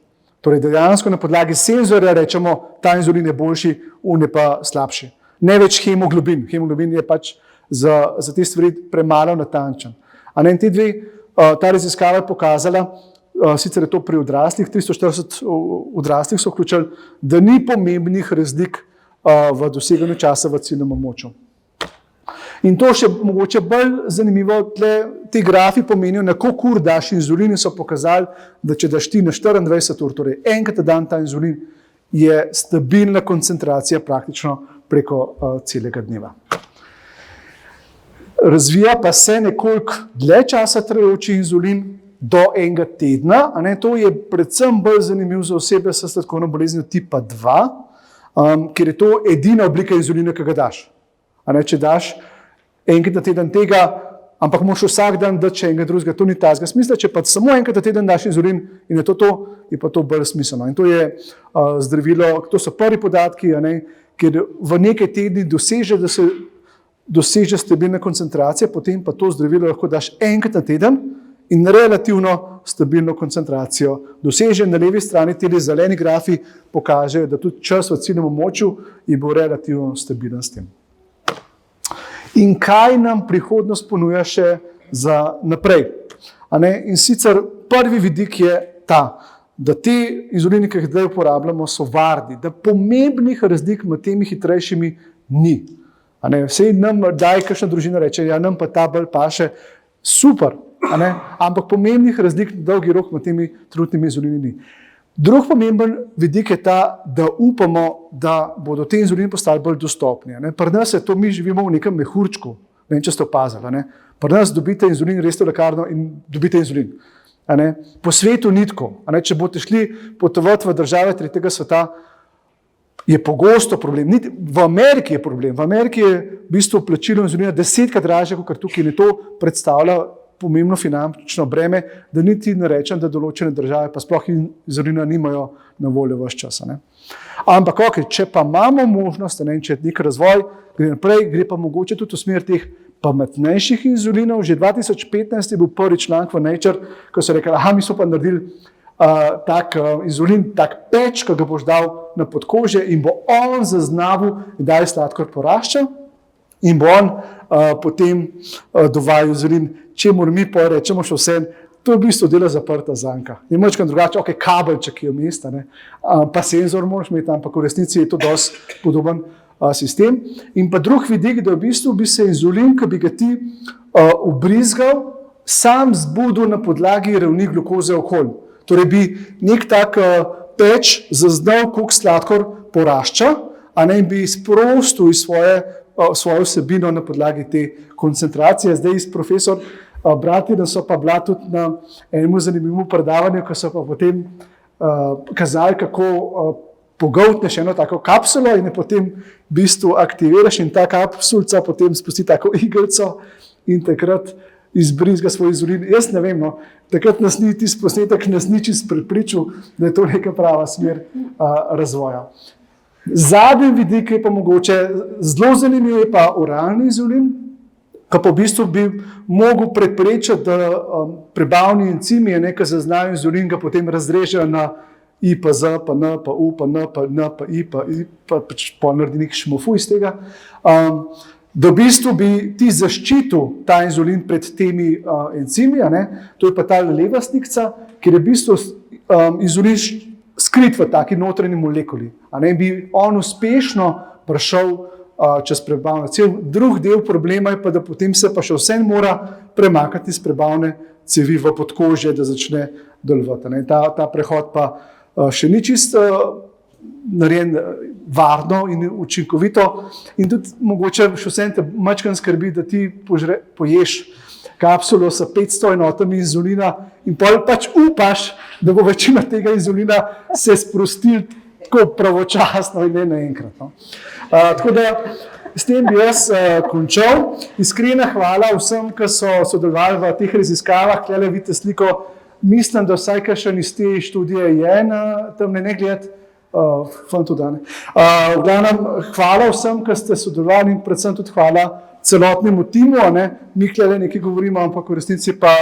Torej, dejansko na podlagi senzorja rečemo, ta inzulin je boljši, on je pa slabši. Ne več hemoglobin. Hemoglobin je pač za te stvari premalo natančen. A ne, in te dve, ta raziskava je pokazala, sicer je to pri odraslih, 340 odraslih so vključili, da ni pomembnih razlik v doseganju časa v ciljnem območju. In to še mogoče bolj zanimivo, ti grafi pomenijo, na koliko ur daš inzulin in so pokazali, da če daš ti na 24 ur, torej enkrat na dan ta inzulin, je stabilna koncentracija praktično preko celega dneva. Razvija pa se nekoliko dlje časa trajajoči inzulin do enega tedna. To je predvsem bolj zanimiv za osebe s sladkorno boleznijo tipa 2, ker je to edina oblika inzulina, ki ga daš. Če daš enkrat na teden tega, ampak moraš vsak dan dati še enega drugega, to ni tazga smisla. Če pa samo enkrat na teden daš inzulin in je pa to bolj smiselno. In to je zdravilo, to so prvi podatki, ker v nekaj tedni doseže stabilna koncentracija, potem pa to zdravilo lahko daš enkrat na teden in relativno stabilno koncentracijo doseže. Na levi strani te zeleni grafi pokažejo, da tudi čas v ciljnem območju je bil relativno stabilen s tem. In kaj nam prihodnost ponuja še za naprej? In sicer prvi vidik je ta, da te inzulini, ki jih zdaj uporabljamo, so varni, da pomembnih razlik med temi hitrejšimi ni. Vsej nam daj, kakšna družina reče, ja, nam pa ta bolj paše, super, ampak pomembnih razlik na dolgi rok med temi trenutnimi inzulini ni. Drug pomemben vidik je ta, da upamo, da bodo te inzulini postali bolj dostopni. Pri nas je to, mi živimo v nekem mehurčku, ne vem, če ste opazili. Pri nas dobite inzulin, greste v lekarno in dobite inzulin. Po svetu ni tako. Če boste šli potovati v države tretjega sveta, je pogosto problem. V Ameriki je problem. V Ameriki je v bistvu plačilo inzulina 10-krat dražje, kot tukaj, in to predstavlja pomembno finančno breme, da niti ne rečem, da določene države pa sploh inzulina nimajo na voljo ves čas. Ampak če pa imamo možnost, če je nek razvoj, gre naprej, gre pa mogoče tudi v smer teh pametnejših inzulinov. Že 2015 je bil prvi članek v Nature, ko so rekli, mi so pa naredili tak inzulin, tak peč, ki ga boš dal na podkožje in bo on zaznavil, kdaj sladkor porašča in bo on potem dovajal inzulin, čemur mi pa rečemo še vse, to je v bistvu dela zaprta zanka. Je močkrat drugače, ok, kabelček je vmes, pa senzor moraš imeti, ampak v resnici je to dosti podoben sistem. In pa drug vidik, da v bistvu bi se inzulin, ki bi ga ti ubrizgal, sam zbudil na podlagi ravni glukoze okolj. Torej bi nek tak peč zaznal, koliko sladkor porašča, a ne bi sprostil iz svojo vsebino na podlagi te koncentracije. Zdaj iz profesor Bratina so pa bila tudi na enem zanimivem predavanju, ko so pa potem kazali, kako pogoltneš eno tako kapsulo in je potem v bistvu aktiviraš in ta kapsulca potem spusti tako iglico in takrat izbrizga svoj inzulin. Jaz ne vem, no, takrat nas ni tisti posnetek, nas ni čisto prepričal, da je to neka prava smer razvoja. Zadnji vidik je pa mogoče, zelo zanimiv je pa oralni inzulin, ki pa v bistvu bi mogel preprečiti, da prebavni encimi, ki zaznajo inzulin, ga potem razrežejo na I, pa Z, pa N, pa U, pa N, pa N, pa I, pa naredi nek šmofu iz tega. Da v bistvu bi ti zaščitil ta inzulin pred temi encimi, to je pa ta leva stikca, ker je v bistvu inzulin skrit v taki notranji molekuli. Bi on uspešno prišel čez prebavne. Cel drug del problema je pa, da potem se pa še vse mora premakati iz prebavne cevi v podkožje, da začne delovati. Ta prehod pa še ni čisto narejen varno in učinkovito in tudi mogoče še vse te mačkan skrbi, da ti poješ kapsulo s 500 enotami inzulina in pač upaš, da bo večina tega inzulina se sprostil tako pravočasno in ne naenkrat. No. Tako da s tem bi jaz končal. Iskrena hvala vsem, ki so sodelovali v teh raziskavah. Tukaj vidite sliko, mislim, da vsaj kakšen iz te študije je tam ne gledati. V glavnem, hvala vsem, ki ste sodelovali in predvsem tudi hvala celotnemu timu. Mi tukaj nekaj govorimo, ampak v resnici pa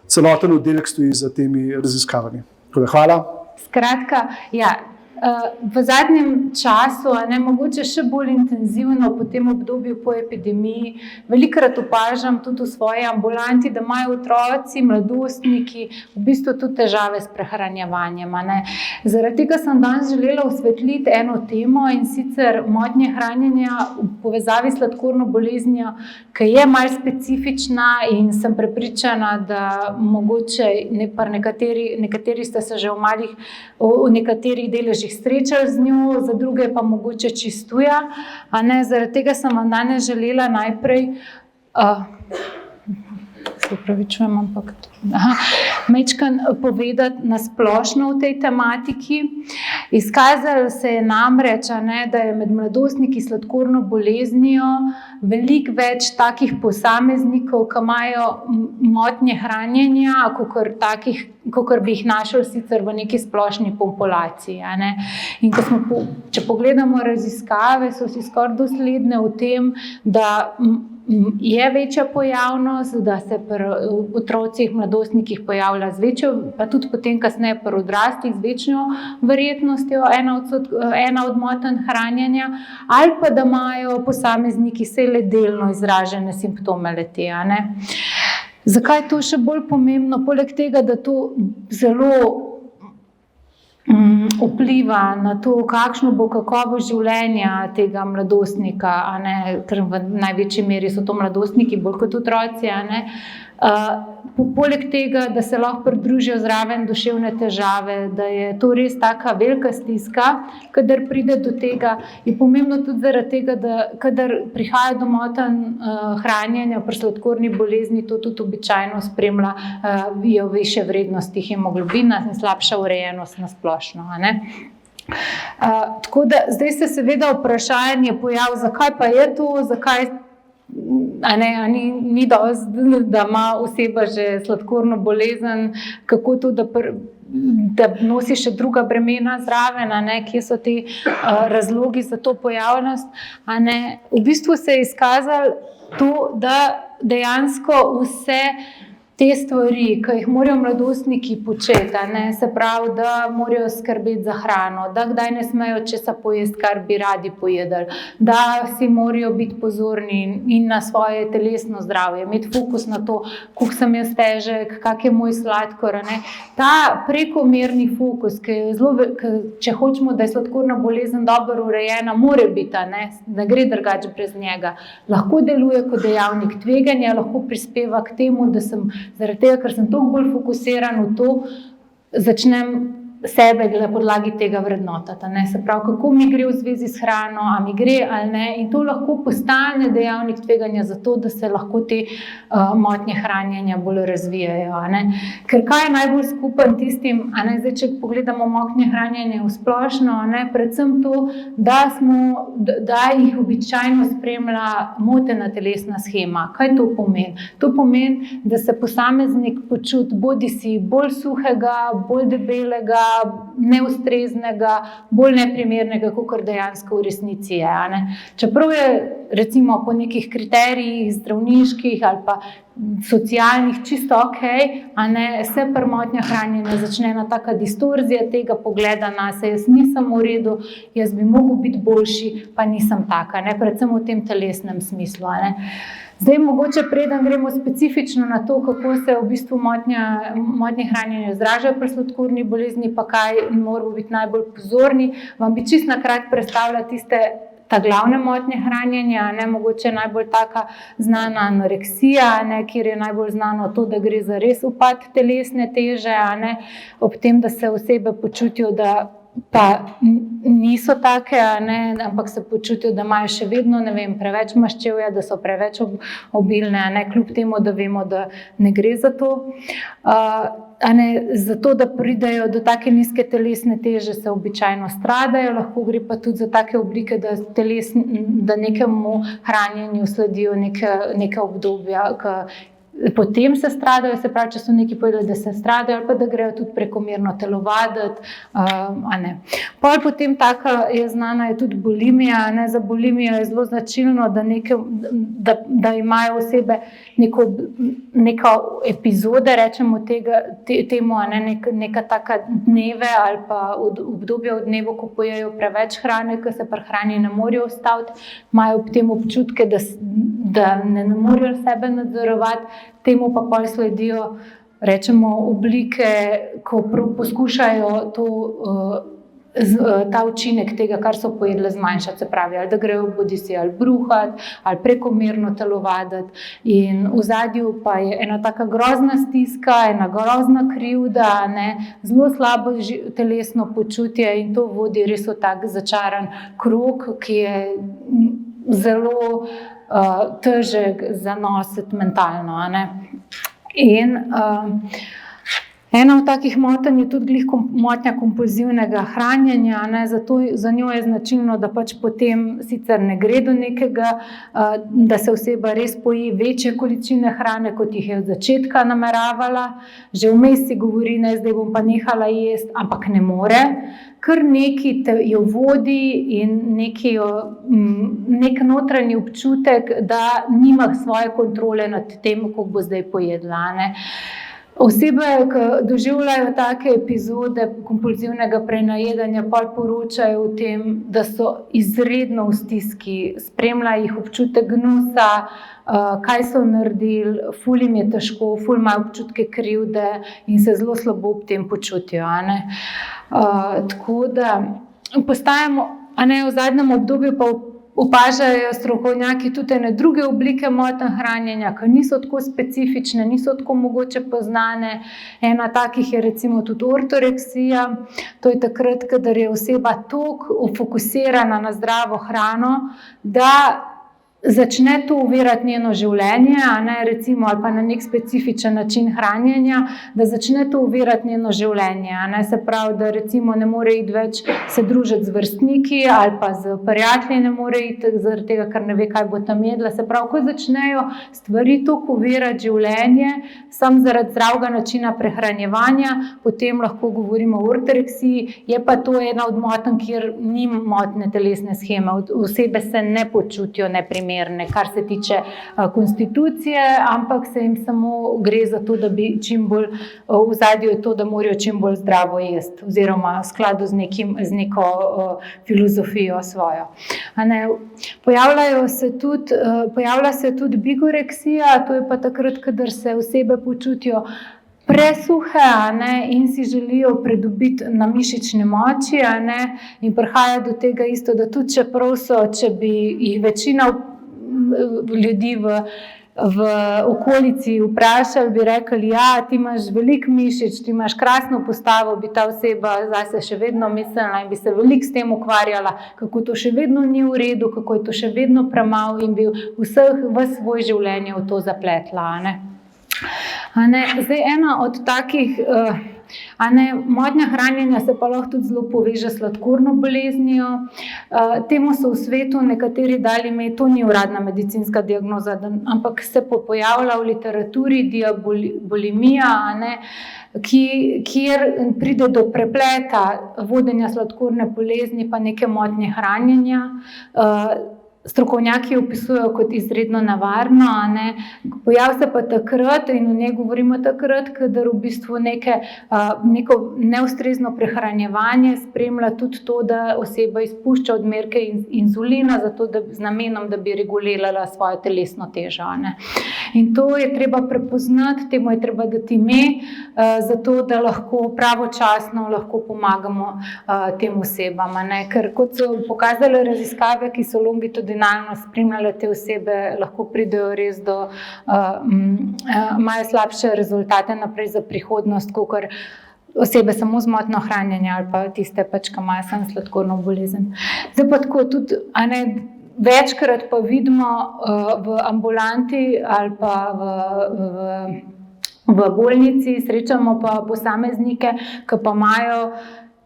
celoten oddelek stoji za temi raziskavami. Hvala. Skratka, ja. V zadnjem času, mogoče še bolj intenzivno po tem obdobju po epidemiji, velikokrat opažam tudi v svoji ambulanti, da imajo otroci, mladostniki v bistvu tudi težave s prehranjevanjem. Zaradi tega sem danes želela osvetliti eno temo in sicer motnje hranjenja v povezavi s sladkorno boleznijo, ki je malo specifična in sem prepričana, da mogoče nekateri ste se že v nekaterih deležih srečali z njo, za druge pa mogoče čistuja. Zaradi tega sem vam danes želela najprej se upravičujem, ampak majčkan povedati na splošno o tej tematiki. Izkazalo se je namreč, da je med mladostniki s sladkorno boleznijo veliko več takih posameznikov, ki imajo motnje hranjenja, kakor bi jih našli sicer v neki splošni populaciji. In če pogledamo raziskave, so si skoraj dosledne v tem, da je večja pojavnost, da se pri otrocih, mladostnikih pojavlja z večjo, pa tudi potem kasneje pri odraslih z večjo verjetnostjo ena od motenj hranjenja, ali pa da imajo posamezniki le delno izražene simptome le-te. Zakaj je to še bolj pomembno? Poleg tega, da to zelo vpliva na to, kakšno bo kakovost življenja tega mladostnika, ker v največji meri so to mladostniki, bolj kot otroci. Poleg tega, da se lahko pridružijo zraven duševne težave, da je to res taka velika stiska, kadar pride do tega, je pomembno tudi zaradi tega, da kadar prihaja do motenj hranjenja pri sladkorni bolezni, to tudi običajno spremljajo višje vrednosti hemoglobina in slabša urejenost na splošno. Tako da zdaj se seveda vprašanje pojavi, zakaj pa je to, zakaj ni dosti, da ima oseba že sladkorno bolezen, kako to, da nosi še druga bremena zraven, kje so ti razlogi za to pojavnost. V bistvu se je izkazalo to, da dejansko vse te stvari, ki jih morajo mladostniki početi, se pravi, da morajo skrbeti za hrano, da kdaj ne smejo česa pojesti, kar bi radi pojedli, da si morajo biti pozorni in na svoje telesno zdravje, imeti fokus na to, koliko sem jaz težek, kak je moj sladkor. Ta prekomerni fokus, če hočemo, da je sladkorna bolezen dobro urejena, mora biti, ne gre drugače brez njega. Lahko deluje kot dejavnik tveganja, lahko prispeva k temu, da sem zaradi tega, ker sem toliko bolj fokusiran v to, začnem sebe na podlagi tega vrednotati. Se pravi, kako mi gre v zvezi s hrano, a mi gre ali ne. In to lahko postane dejavnik tveganja za to, da se lahko te motnje hranjenja bolj razvijajo. Ker kaj je najbolj skupen tistim, zdaj, če pogledamo motnje hranjenja v splošno, predvsem to, da jih običajno spremlja motena telesna shema. Kaj to pomeni? To pomeni, da se posameznik počuti bodisi bolj suhega, bolj debelega, neustreznega, bolj neprimernega, kakor dejansko v resnici je. Čeprav je recimo po nekih kriterijih zdravniških ali pa socialnih čisto okej, se pri motnjah hranjenja začne ena taka distorzija tega pogleda nase, jaz nisem v redu, jaz bi mogel biti boljši, pa nisem taka, predvsem v tem telesnem smislu. Zdaj, mogoče preden gremo specifično na to, kako se v bistvu motnje hranjenja izražajo pri sladkorni bolezni, pa kaj moramo biti najbolj pozorni, vam bi čisto na kratko predstavila ta glavne motnje hranjenja, mogoče najbolj taka znana anoreksija, kjer je najbolj znano to, da gre za res upad telesne teže, ob tem, da se osebe počutijo, da pa niso take, ampak se počutijo, da imajo še vedno, preveč maščevja, da so preveč obilne, kljub temu, da vemo, da ne gre za to. Zato, da pridejo do take nizke telesne teže, se običajno stradajo, lahko gre pa tudi za take oblike, da nekemu hranjenju sledijo neke obdobja, potem se stradajo, se pravi, če so neki povedali, da se stradajo, ali pa da grejo tudi prekomerno telovaditi. Potem taka je znana je tudi bulimija. Za bulimijo je zelo značilno, da imajo osebe neko epizode, rečemo temu, neka taka dneve ali pa obdobje v dnevu, ko pojejo preveč hrane, ki se pri hrani ne morejo ustaviti, imajo ob tem občutke, da ne morejo sebe nadzorovati, temu pa pol sledijo, rečemo, oblike, ko poskušajo ta učinek tega, kar so pojedle, zmanjšati, se pravi, ali da grejo bodisi ali bruhati, ali prekomerno telovaditi. In v ozadju pa je ena taka grozna stiska, ena grozna krivda, zelo slabo telesno počutje in to vodi res v tak začaran krog, ki je zelo težek za nositi mentalno. In ena od takih motenj je tudi motnja kompulzivnega hranjenja, zato za njo je značilno, da pač potem sicer ne gre do nekega, da se oseba res poji večje količine hrane, kot jih je od začetka nameravala, že vmes si govori, zdaj bom pa nehala jesti, ampak ne more, ker neki jo vodi in nek notranji občutek, da nima svoje kontrole nad tem, kako bo zdaj pojedla. Osebe, ki doživljajo take epizode kompulzivnega prenajedanja, pa poročajo o tem, da so izredno v stiski, spremlja jih občutek gnusa, kaj so naredili, ful jim je težko, ful imajo občutke krivde in se zelo slabo ob tem počutijo. Tako da postajamo, v zadnjem obdobju pa opažajo strokovnjaki tudi ene druge oblike motenj hranjenja, ki niso tako specifične, niso tako mogoče poznane. Ena takih je recimo tudi ortoreksija. To je takrat, kadar je oseba toliko fokusirana na zdravo hrano, da začne to ovirati njeno življenje, recimo, ali pa na nek specifičen način hranjenja, da začne to ovirati njeno življenje. Se pravi, da recimo ne more iti več se družiti z vrstniki ali pa z prijatelji ne more iti, zaradi tega, ker ne ve, kaj bo tam jedla. Se pravi, ko začnejo stvari toliko ovirati življenje, samo zaradi zdravega načina prehranjevanja, potem lahko govorimo o ortoreksiji. Je pa to ena od motenj, kjer ni motnje telesne sheme. Osebe se ne počutijo neprimerne primerne, kar se tiče konstitucije, ampak se jim samo gre za to, da bi čim bolj v ozadju je to, da morajo čim bolj zdravo jesti oziroma v skladu z neko filozofijo svojo. Pojavlja se tudi bigoreksija, to je pa takrat, kadar se osebe počutijo presuhe, in si želijo pridobiti na mišični moči, in prihaja do tega isto, da tudi če bi jih večina ljudi v okolici vprašali, bi rekli, ja, ti imaš veliko mišic, ti imaš krasno postavo, bi ta oseba zase še vedno mislila in bi se veliko s tem ukvarjala, kako to še vedno ni v redu, kako je to še vedno premalo in bi v svoj življenje v to zapletla. Zdaj, ena od takih motnja hranjenja se pa lahko tudi zelo poveže s sladkorno boleznijo. Temu so v svetu nekateri dali ime, to ni uradna medicinska diagnoza, ampak se pojavlja v literaturi diabolimija, kjer pride do prepleta vodenja sladkorne bolezni pa neke motnje hranjenja. Strokovnjaki opisujejo kot izredno nevarno, pojav se pa takrat in o njej govorimo takrat, kadar v bistvu neko neustrezno prehranjevanje spremlja tudi to, da oseba izpušča odmerke inzulina z namenom, da bi regulirala svojo telesno težo. In to je treba prepoznati, temu je treba dati ime, zato da lahko pravočasno pomagamo tem osebam. Ker kot so pokazale raziskave, ki so longitudinalno spremljale te osebe, lahko pridejo res do, imajo slabše rezultate naprej za prihodnost, kakor osebe samo z motnjo hranjenja ali pa tiste, ki imajo samo sladkorno bolezen. Zdaj pa tako tudi, večkrat pa vidimo v ambulanti ali pa v bolnici, srečamo pa posameznike, ki pa imajo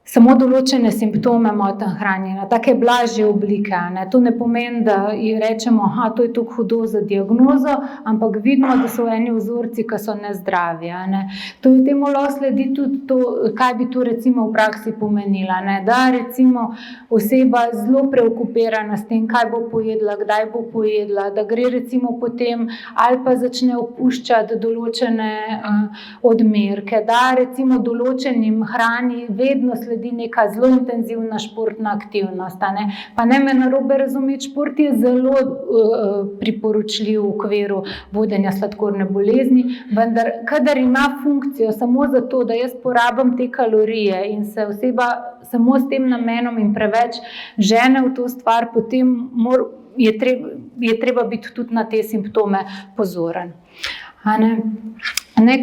samo določene simptome motenj hranjenja, take blažje oblike. To ne pomeni, da ji rečemo, to je tako hudo za diagnozo, ampak vidimo, da so eni vzorci, ki so nezdravi. Temu lahko sledi tudi to, kaj bi to recimo v praksi pomenila. Da recimo oseba zelo preokupirana s tem, kaj bo pojedla, kdaj bo pojedla, da gre recimo potem ali pa začne opuščati določene odmerke, da recimo določenim hrani vedno sledi neka zelo intenzivna športna aktivnost. Pa ne me narobe razumeti, šport je zelo priporočljiv v okviru vodenja sladkorne bolezni, vendar kadar ima funkcijo samo zato, da jaz porabim te kalorije in se oseba samo s tem namenom in preveč žene v to stvar, potem je treba biti tudi na te simptome pozoren.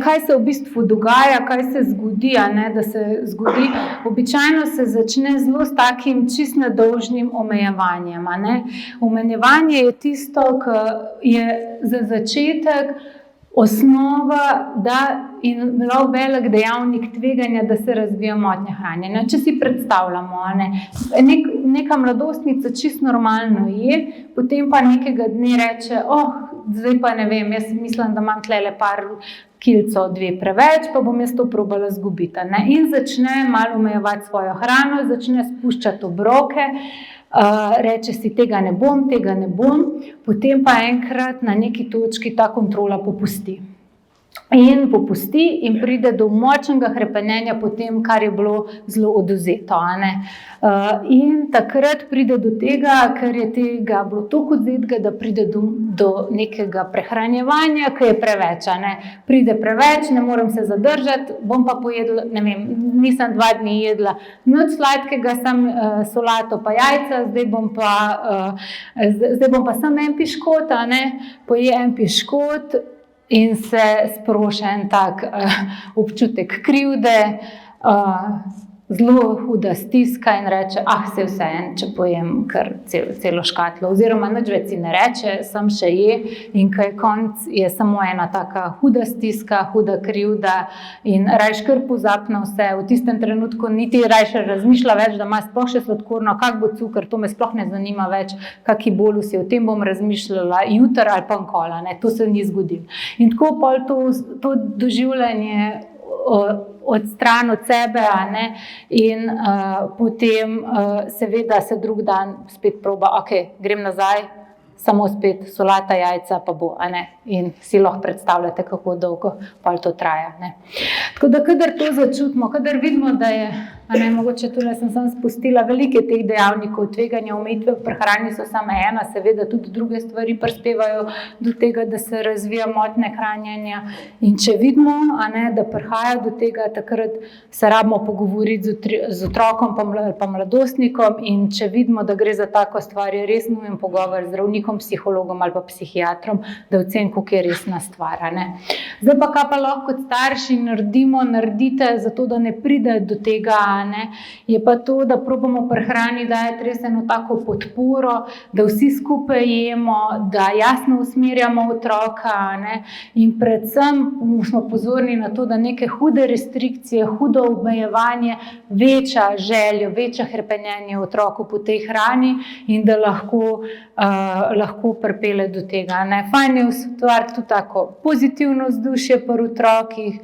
Kaj se v bistvu dogaja, kaj se zgodi, da se zgodi. Običajno se začne zelo s takim čist nedolžnim omejevanjem. Omejevanje je tisto, ki je za začetek osnova in zelo velik dejavnik tveganja, da se razvija motnja hranjenja. Če si predstavljamo, neka mladostnica čisto normalno je, potem pa nekega dne reče, zdaj pa ne vem, jaz mislim, da imam tlele par kilco, 2 preveč, pa bom jaz to probala zgubiti. In začne malo omejevati svojo hrano, začne spuščati obroke, reče si, tega ne bom, potem pa enkrat na neki točki ta kontrola popusti. In pride do močnega hrepenenja po tem, kar je bilo zelo odvzeto. In takrat pride do tega, ker je tega bilo toliko odvzetega, da pride do nekega prehranjevanja, ki je preveč. Pride preveč, ne morem se zadržati, bom pa pojedla, ne vem, nisem 2 dni jedla nič sladkega, sam solato pa jajca, zdaj bom pa samo en piškot, poje en piškot, in se sproša en tak občutek krivde, zelo huda stiska in reče, se vseeno, če pojem kar celo škatlo, oziroma nič več si ne reče, sam še je, in ko je konc, je samo ena taka huda stiska, huda krivda in rajš kar pozabi na vse. V tistem trenutku niti rajš razmišlja več, da ima sploh še sladkorno, kak bo cukor, to me sploh ne zanima več, kaki bolusi, o tem bom razmišljala jutri ali pa nikoli, to se ni zgodilo. In tako pol to doživljanje odstran od sebe, in potem seveda se drug dan spet proba, grem nazaj, samo spet solata, jajca pa bo, a ne, in si lahko predstavljate, kako dolgo pol to traja, ne. Tako da, kadar to začutimo, kadar vidimo, da je, a ne, mogoče tule sem spustila velike teh dejavnikov, tveganja, omejitve v prehrani so samo ena, seveda tudi druge stvari prispevajo do tega, da se razvija motnje hranjenja, in če vidimo, a ne, da prihaja do tega, takrat se rabimo pogovoriti z otrokom pa mladostnikom, in če vidimo, da gre za tako stvar, je res nujen pogovor z zdravnikom, psihologom ali pa psihiatrom, da oceni, koliko je resna stvar, a ne. Zdaj pa, kaj pa lahko kot starši naredite, zato da ne pride do tega, a ne, je pa to, da probamo pri hrani dajati res eno tako podporo, da vsi skupaj jemo, da jasno usmerjamo otroka, a ne, in predvsem smo pozorni na to, da neke hude restrikcije, hudo omejevanje veča željo, veča hrepenenje otroku po tej hrani in da lahko pripelje do tega, ne. Fajn je ustvariti tudi tako pozitivno vzdušje pri otrokih,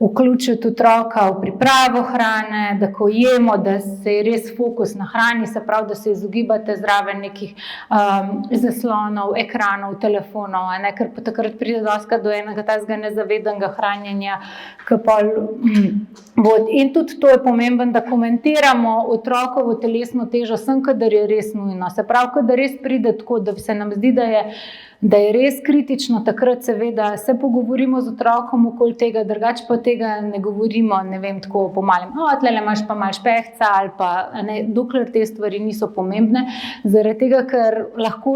vključiti otroka v pripravo hrane, da ko jemo, da se je res fokus na hrani, se pravi, da se izogibate zraven nekih zaslonov, ekranov, telefonov, a ne, ker pa takrat pride dostikrat do enega takega nezavedanega hranjenja, in tudi to je pomembno, da komentiramo otrokovo telesno težo sem, kadar je res nujno. Se pravi, kadar res pride tako, da se nam zdi, da je res kritično, takrat seveda se pogovorimo z otrokom okoli tega, drugače pa tega ne govorimo, ne vem, tako po malem, tlele imaš pa malo špehca ali pa, ne, dokler te stvari niso pomembne, zaradi tega, ker lahko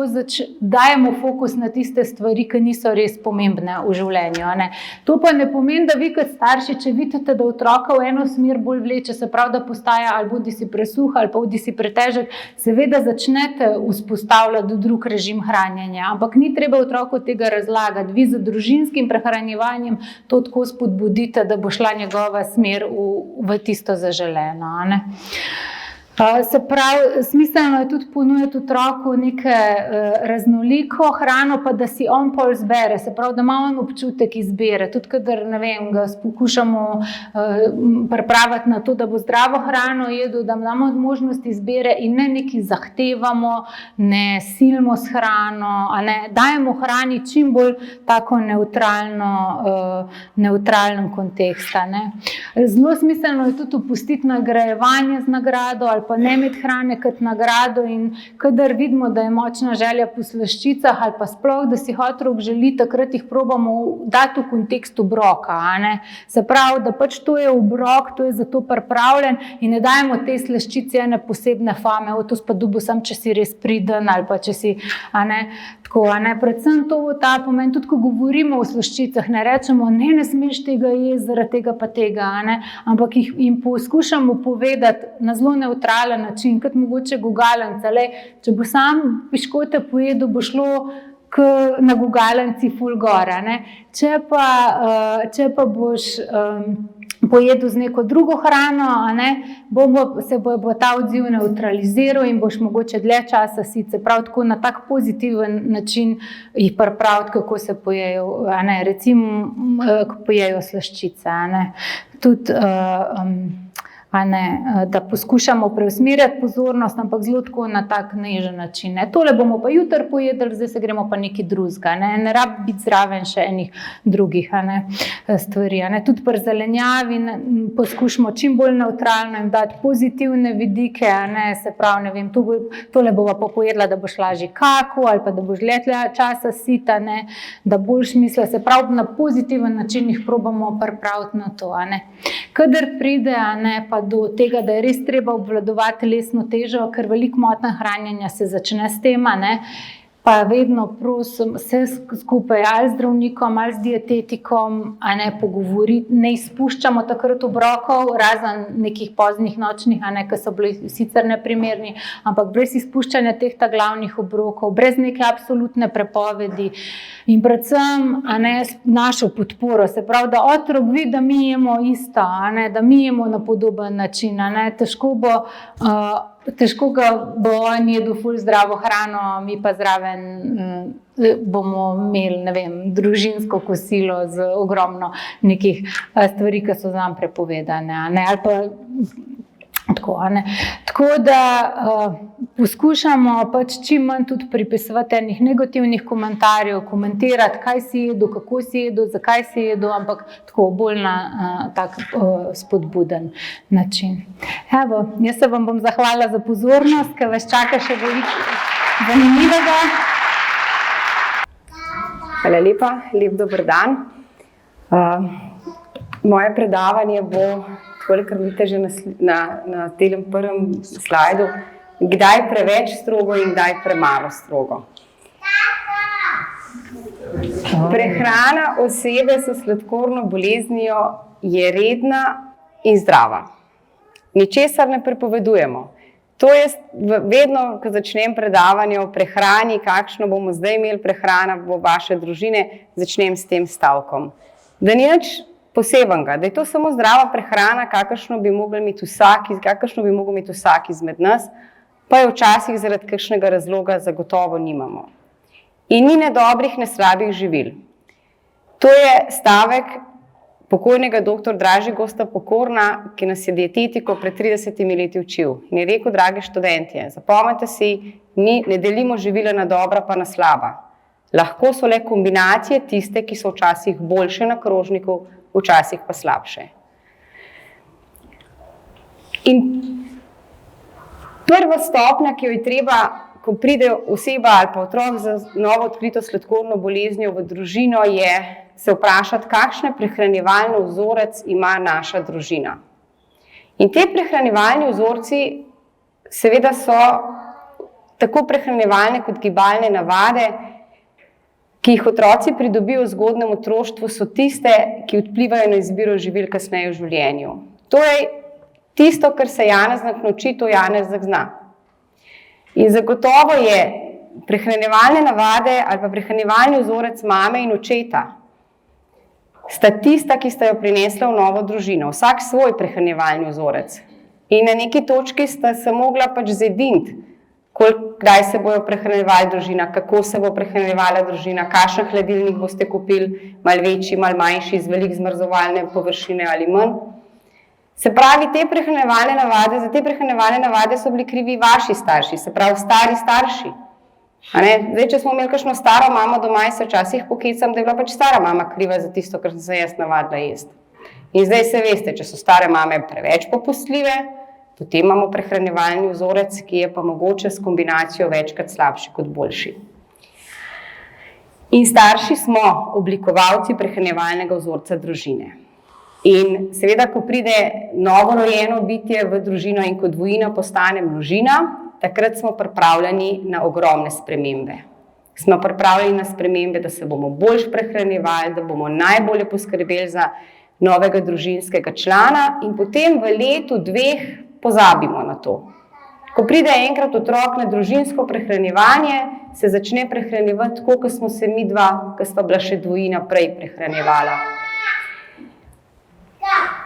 dajemo fokus na tiste stvari, ki niso res pomembne v življenju, a ne. To pa ne pomeni, da vi kot starši, če vidite, da otroka v eno smer bolj vleče, se pravi, da postaja ali bodi si presuh ali pa bodi si pretežek, seveda začnete vzpostavljati drug režim hranjenja, ampak ni treba otroku tega razlagati. Vi z družinskim prehranjevanjem to tako spodbudite, da bo šla njegova smer v tisto zaželeno, a ne. Se pravi, smiselno je tudi ponujati otroku neke raznoliko hrano, pa da si on pol izbere, se pravi, da ima on občutek izbire, tudi kadar, ne vem, ga poskušamo pripraviti na to, da bo zdravo hrano jedel, da imamo možnost izbire in ne nekaj zahtevamo, ne silimo s hrano, a ne, dajemo hrani čim bolj tako nevtralen kontekst, a ne. Zelo smiselno je tudi opustiti nagrajevanje z nagrado ali pa ne imeti hrane kot nagrado, in kadar vidimo, da je močna želja po slaščicah ali pa sploh, da si otrok želi, takrat jih probamo dati v kontekst obroka, a ne. Se pravi, da pač to je obrok, to je za to pripravljen in ne dajemo tej slaščici ene posebne fame, to pa dobil sam, če si res priden ali pa če si, a ne, tako, a ne. Predvsem to ta pomen, tudi ko govorimo o slaščicah, ne rečemo, ne smeš tega jesti zaradi tega pa tega, a ne, ampak jim poskušamo povedati na zelo nevtralen način, kot mogoče gugalence, če bo sam piškote pojedel, bo šlo na gugalenci ful gor, a ne. Če pa boš pojedel z neko drugo hrano, a ne, se bo ta odziv nevtraliziral in boš mogoče dlje časa sit, se pravi, tako na tak pozitiven način jih pripraviti, kako se pojejo, a ne, recimo, ko pojejo slaščice, a ne. Tudi, a ne, da poskušamo preusmerjati pozornost, ampak zelo tako na tak nežen način, ne. Tole bomo pa jutri pojedli, zdaj se gremo pa nekaj drugega, ne rabi biti zraven še enih drugih, a ne, stvari, a ne. Tudi pri zelenjavi poskušamo čim bolj nevtralno jim dati pozitivne vidike, a ne, se pravi, ne vem, tole bova pa pojedla, da boš lažje kakal ali pa da boš dlje časa sita, ne, da boljš misli, se pravi, na pozitiven način jih probamo pripraviti na to, a ne. Kadar pride, a ne, pa do tega, da je res treba obvladovati telesno težo, ker veliko motnje hranjenja se začne s tem, a ne, pa vedno prosim vse skupaj ali z zdravnikom ali z dietetikom, a ne, pogovoriti, ne izpuščamo takrat obrokov, razen nekih poznih nočnih, a ne, ki so bili sicer neprimerni, ampak brez izpuščanja teh glavnih obrokov, brez neke absolutne prepovedi in predvsem, a ne, našo podporo, se pravi, da otrok vidi, da mi jemo isto, a ne, da mi jemo na podoben način, a ne, težko ga bo on jedel ful zdravo hrano, mi pa zraven bomo imeli, ne vem, družinsko kosilo z ogromno nekih stvari, ki so nam prepovedane, a ne, ali pa tako, a ne. Tako da poskušamo pač čim manj tudi pripisovati enih negativnih komentarjev, komentirati, kaj si jedel, kako si jedel, zakaj si jedel, ampak tako bolj na tak spodbuden način. Evo, jaz se vam bom zahvalila za pozornost, ker vas čaka še veliko zanimivega. Hvala lepa, lep dober dan. Moje predavanje bo, kolikor vidite že na tem prvem slajdu, kdaj preveč strogo in kdaj premalo strogo. Prehrana osebe s sladkorno boleznijo je redna in zdrava. Ničesar ne prepovedujemo. To je vedno, ko začnem predavanje o prehrani, kakšno bomo zdaj imeli prehrana v vaše družine, začnem s tem stavkom. Da ni nič posebenega, da je to samo zdrava prehrana, kakršno bi mogel imeti vsak izmed nas, pa je včasih zaradi kakšnega razloga zagotovo nimamo. In ni ne dobrih, ne slabih živil. To je stavek pokojnega dr. Dražigosta Pokorna, ki nas je dietetiko pred 30 leti učil. In je rekel, dragi študentje, zapomnite si, ne delimo živila na dobra pa na slaba. Lahko so le kombinacije tiste, ki so včasih boljše na krožniku, včasih pa slabše. In prva stopnja, ki jo je treba, ko pride oseba ali pa otrok z novo odkrito sladkorno boleznijo v družino, je se vprašati, kakšen prehranjevalni vzorec ima naša družina. In te prehranjevalni vzorci seveda so tako prehranjevalne kot gibalne navade, ki jih otroci pridobijo v zgodnjem otroštvu, so tiste, ki vplivajo na izbiro živil kasneje v življenju. Torej, tisto, kar se Janeznak nauči, to Janezak zna. In zagotovo je prehranjevalne navade ali pa prehranjevalni vzorec mame in očeta sta tista, ki sta jo prinesla v novo družino. Vsak svoj prehranjevalni vzorec. In na neki točki sta se mogla pač zediniti, kdaj se bojo prehranjevali družina, kako se bo prehranjevala družina, kakšen hladilnik boste kupili, malo večji, malo manjši, z veliko zmrzovalne površine ali manj. Se pravi, za te prehranjevalne navade so bili krivi vaši starši, se pravi stari starši. Zdaj, če smo imeli kakšno staro mamo doma, se včasih pokecam, da je bila pač stara mama kriva za tisto, kar sem se jaz navadila jesti. In zdaj se veste, če so stare mame preveč popustljive, potem imamo prehranjevalni vzorec, ki je pa mogoče s kombinacijo večkrat slabši kot boljši. In starši smo oblikovalci prehranjevalnega vzorca družine. In seveda, ko pride novorojeno bitje v družino in ko dvojina postane množina, takrat smo pripravljeni na ogromne spremembe. Smo pripravljeni na spremembe, da se bomo bolj prehranjevali, da bomo najbolje poskrbeli za novega družinskega člana in potem v letu, dveh pozabimo na to. Ko pride enkrat otrok na družinsko prehranjevanje, se začne prehranjevati tako, kot smo se mi dva, ko sta bila še dvojina, prej prehranjevala.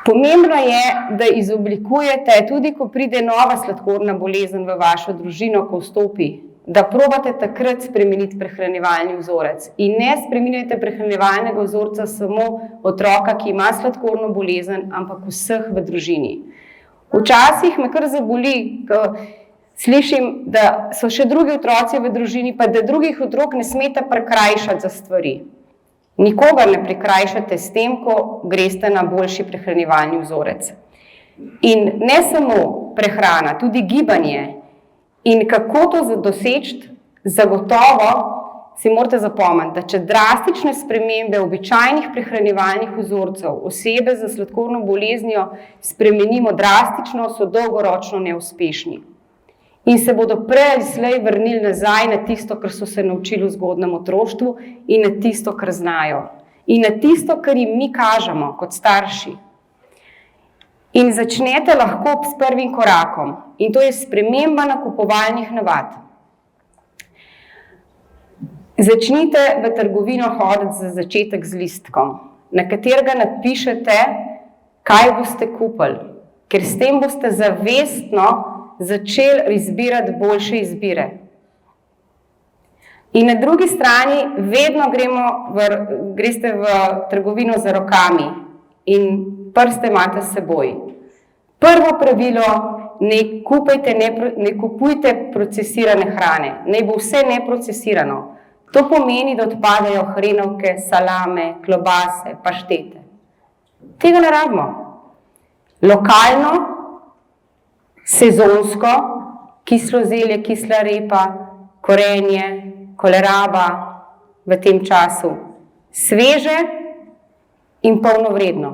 Pomembno je, da izoblikujete, tudi ko pride nova sladkorna bolezen v vašo družino, ko vstopi, da probate takrat spremeniti prehranjevalni vzorec. In ne spreminjajte prehranjevalnega vzorca samo otroka, ki ima sladkorno bolezen, ampak vseh v družini. Včasih me kar zaboli, ko slišim, da so še drugi otroci v družini, pa da drugih otrok ne smete prikrajšati za stvari. Nikogar ne prikrajšate s tem, ko greste na boljši prehranjevalni vzorec. In ne samo prehrana, tudi gibanje. In kako to doseči, zagotovo si morate zapomniti, da če drastične spremembe običajnih prehranjevalnih vzorcev osebe z sladkorno boleznijo spremenimo drastično, so dolgoročno neuspešni. In se bodo prej ali slej vrnili nazaj na tisto, kar so se naučili v zgodnjem otroštvu in na tisto, kar znajo. In na tisto, kar jim mi kažemo kot starši. In začnete lahko s prvim korakom. In to je sprememba nakupovalnih navad. Začnite v trgovino hoditi za začetek z listkom, na katerega napišete, kaj boste kupili. Ker s tem boste zavestno začeli izbirati boljše izbire. In na drugi strani vedno greste v trgovino z rokami in prste imate s seboj. Prvo pravilo ne kupujte procesirane hrane, naj bo vse neprocesirano. To pomeni, da odpadajo hrenovke, salame, klobase, paštete. Tega ne rabimo. Lokalno, sezonsko, kislo zelje, kisla repa, korenje, koleraba v tem času, sveže in polnovredno.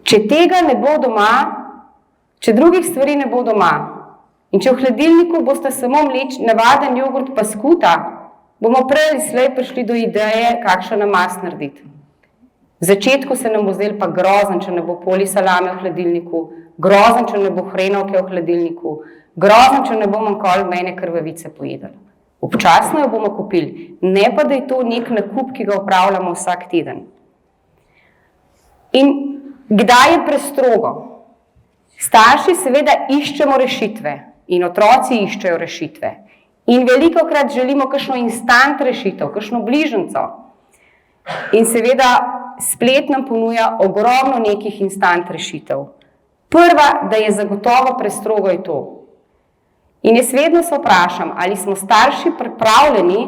Če tega ne bo doma, če drugih stvari ne bo doma in če v hladilniku boste samo navaden jogurt pa skuta, bomo prej ali slej prišli do ideje, kakšen namaz narediti. V začetku se nam bo zdelo pa grozen, če ne bo poli salame v hladilniku, grozen, če ne bo hrenovke v hladilniku, grozen, če ne bomo nikoli mejne krvavice pojedli. Občasno jo bomo kupili, ne pa da je to nek nakup, ki ga opravljamo vsak teden. In kdaj je prestrogo? Starši seveda iščemo rešitve in otroci iščejo rešitve. In velikokrat želimo kakšno instant rešitev, kakšno bližnjico. In seveda splet nam ponuja ogromno nekih instant rešitev. Prva, da je zagotovo prestrogo, je to. In jaz vedno se vprašam, ali smo starši pripravljeni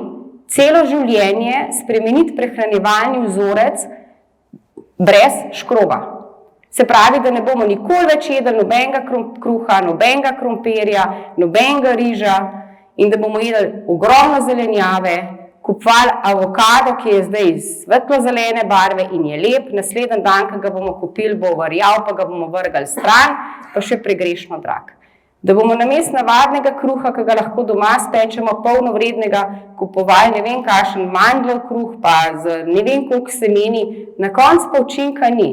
celo življenje spremeniti prehranjevalni vzorec brez škroba. Se pravi, da ne bomo nikoli več jedli nobenega kruha, nobenega krompirja, nobenega riža in da bomo jedli ogromno zelenjave, kupovali avokado, ki je zdaj svetlo-zelene barve in je lep, naslednji dan, ko ga bomo kupili, bo varjal, pa ga bomo vrgali stran, pa še pregrešno drag. Da bomo namesto navadnega kruha, ki ga lahko doma spečemo, polnovrednega, kupovali ne vem kakšen mandljev kruh, pa z ne vem koliko semeni, na koncu pa učinka ni.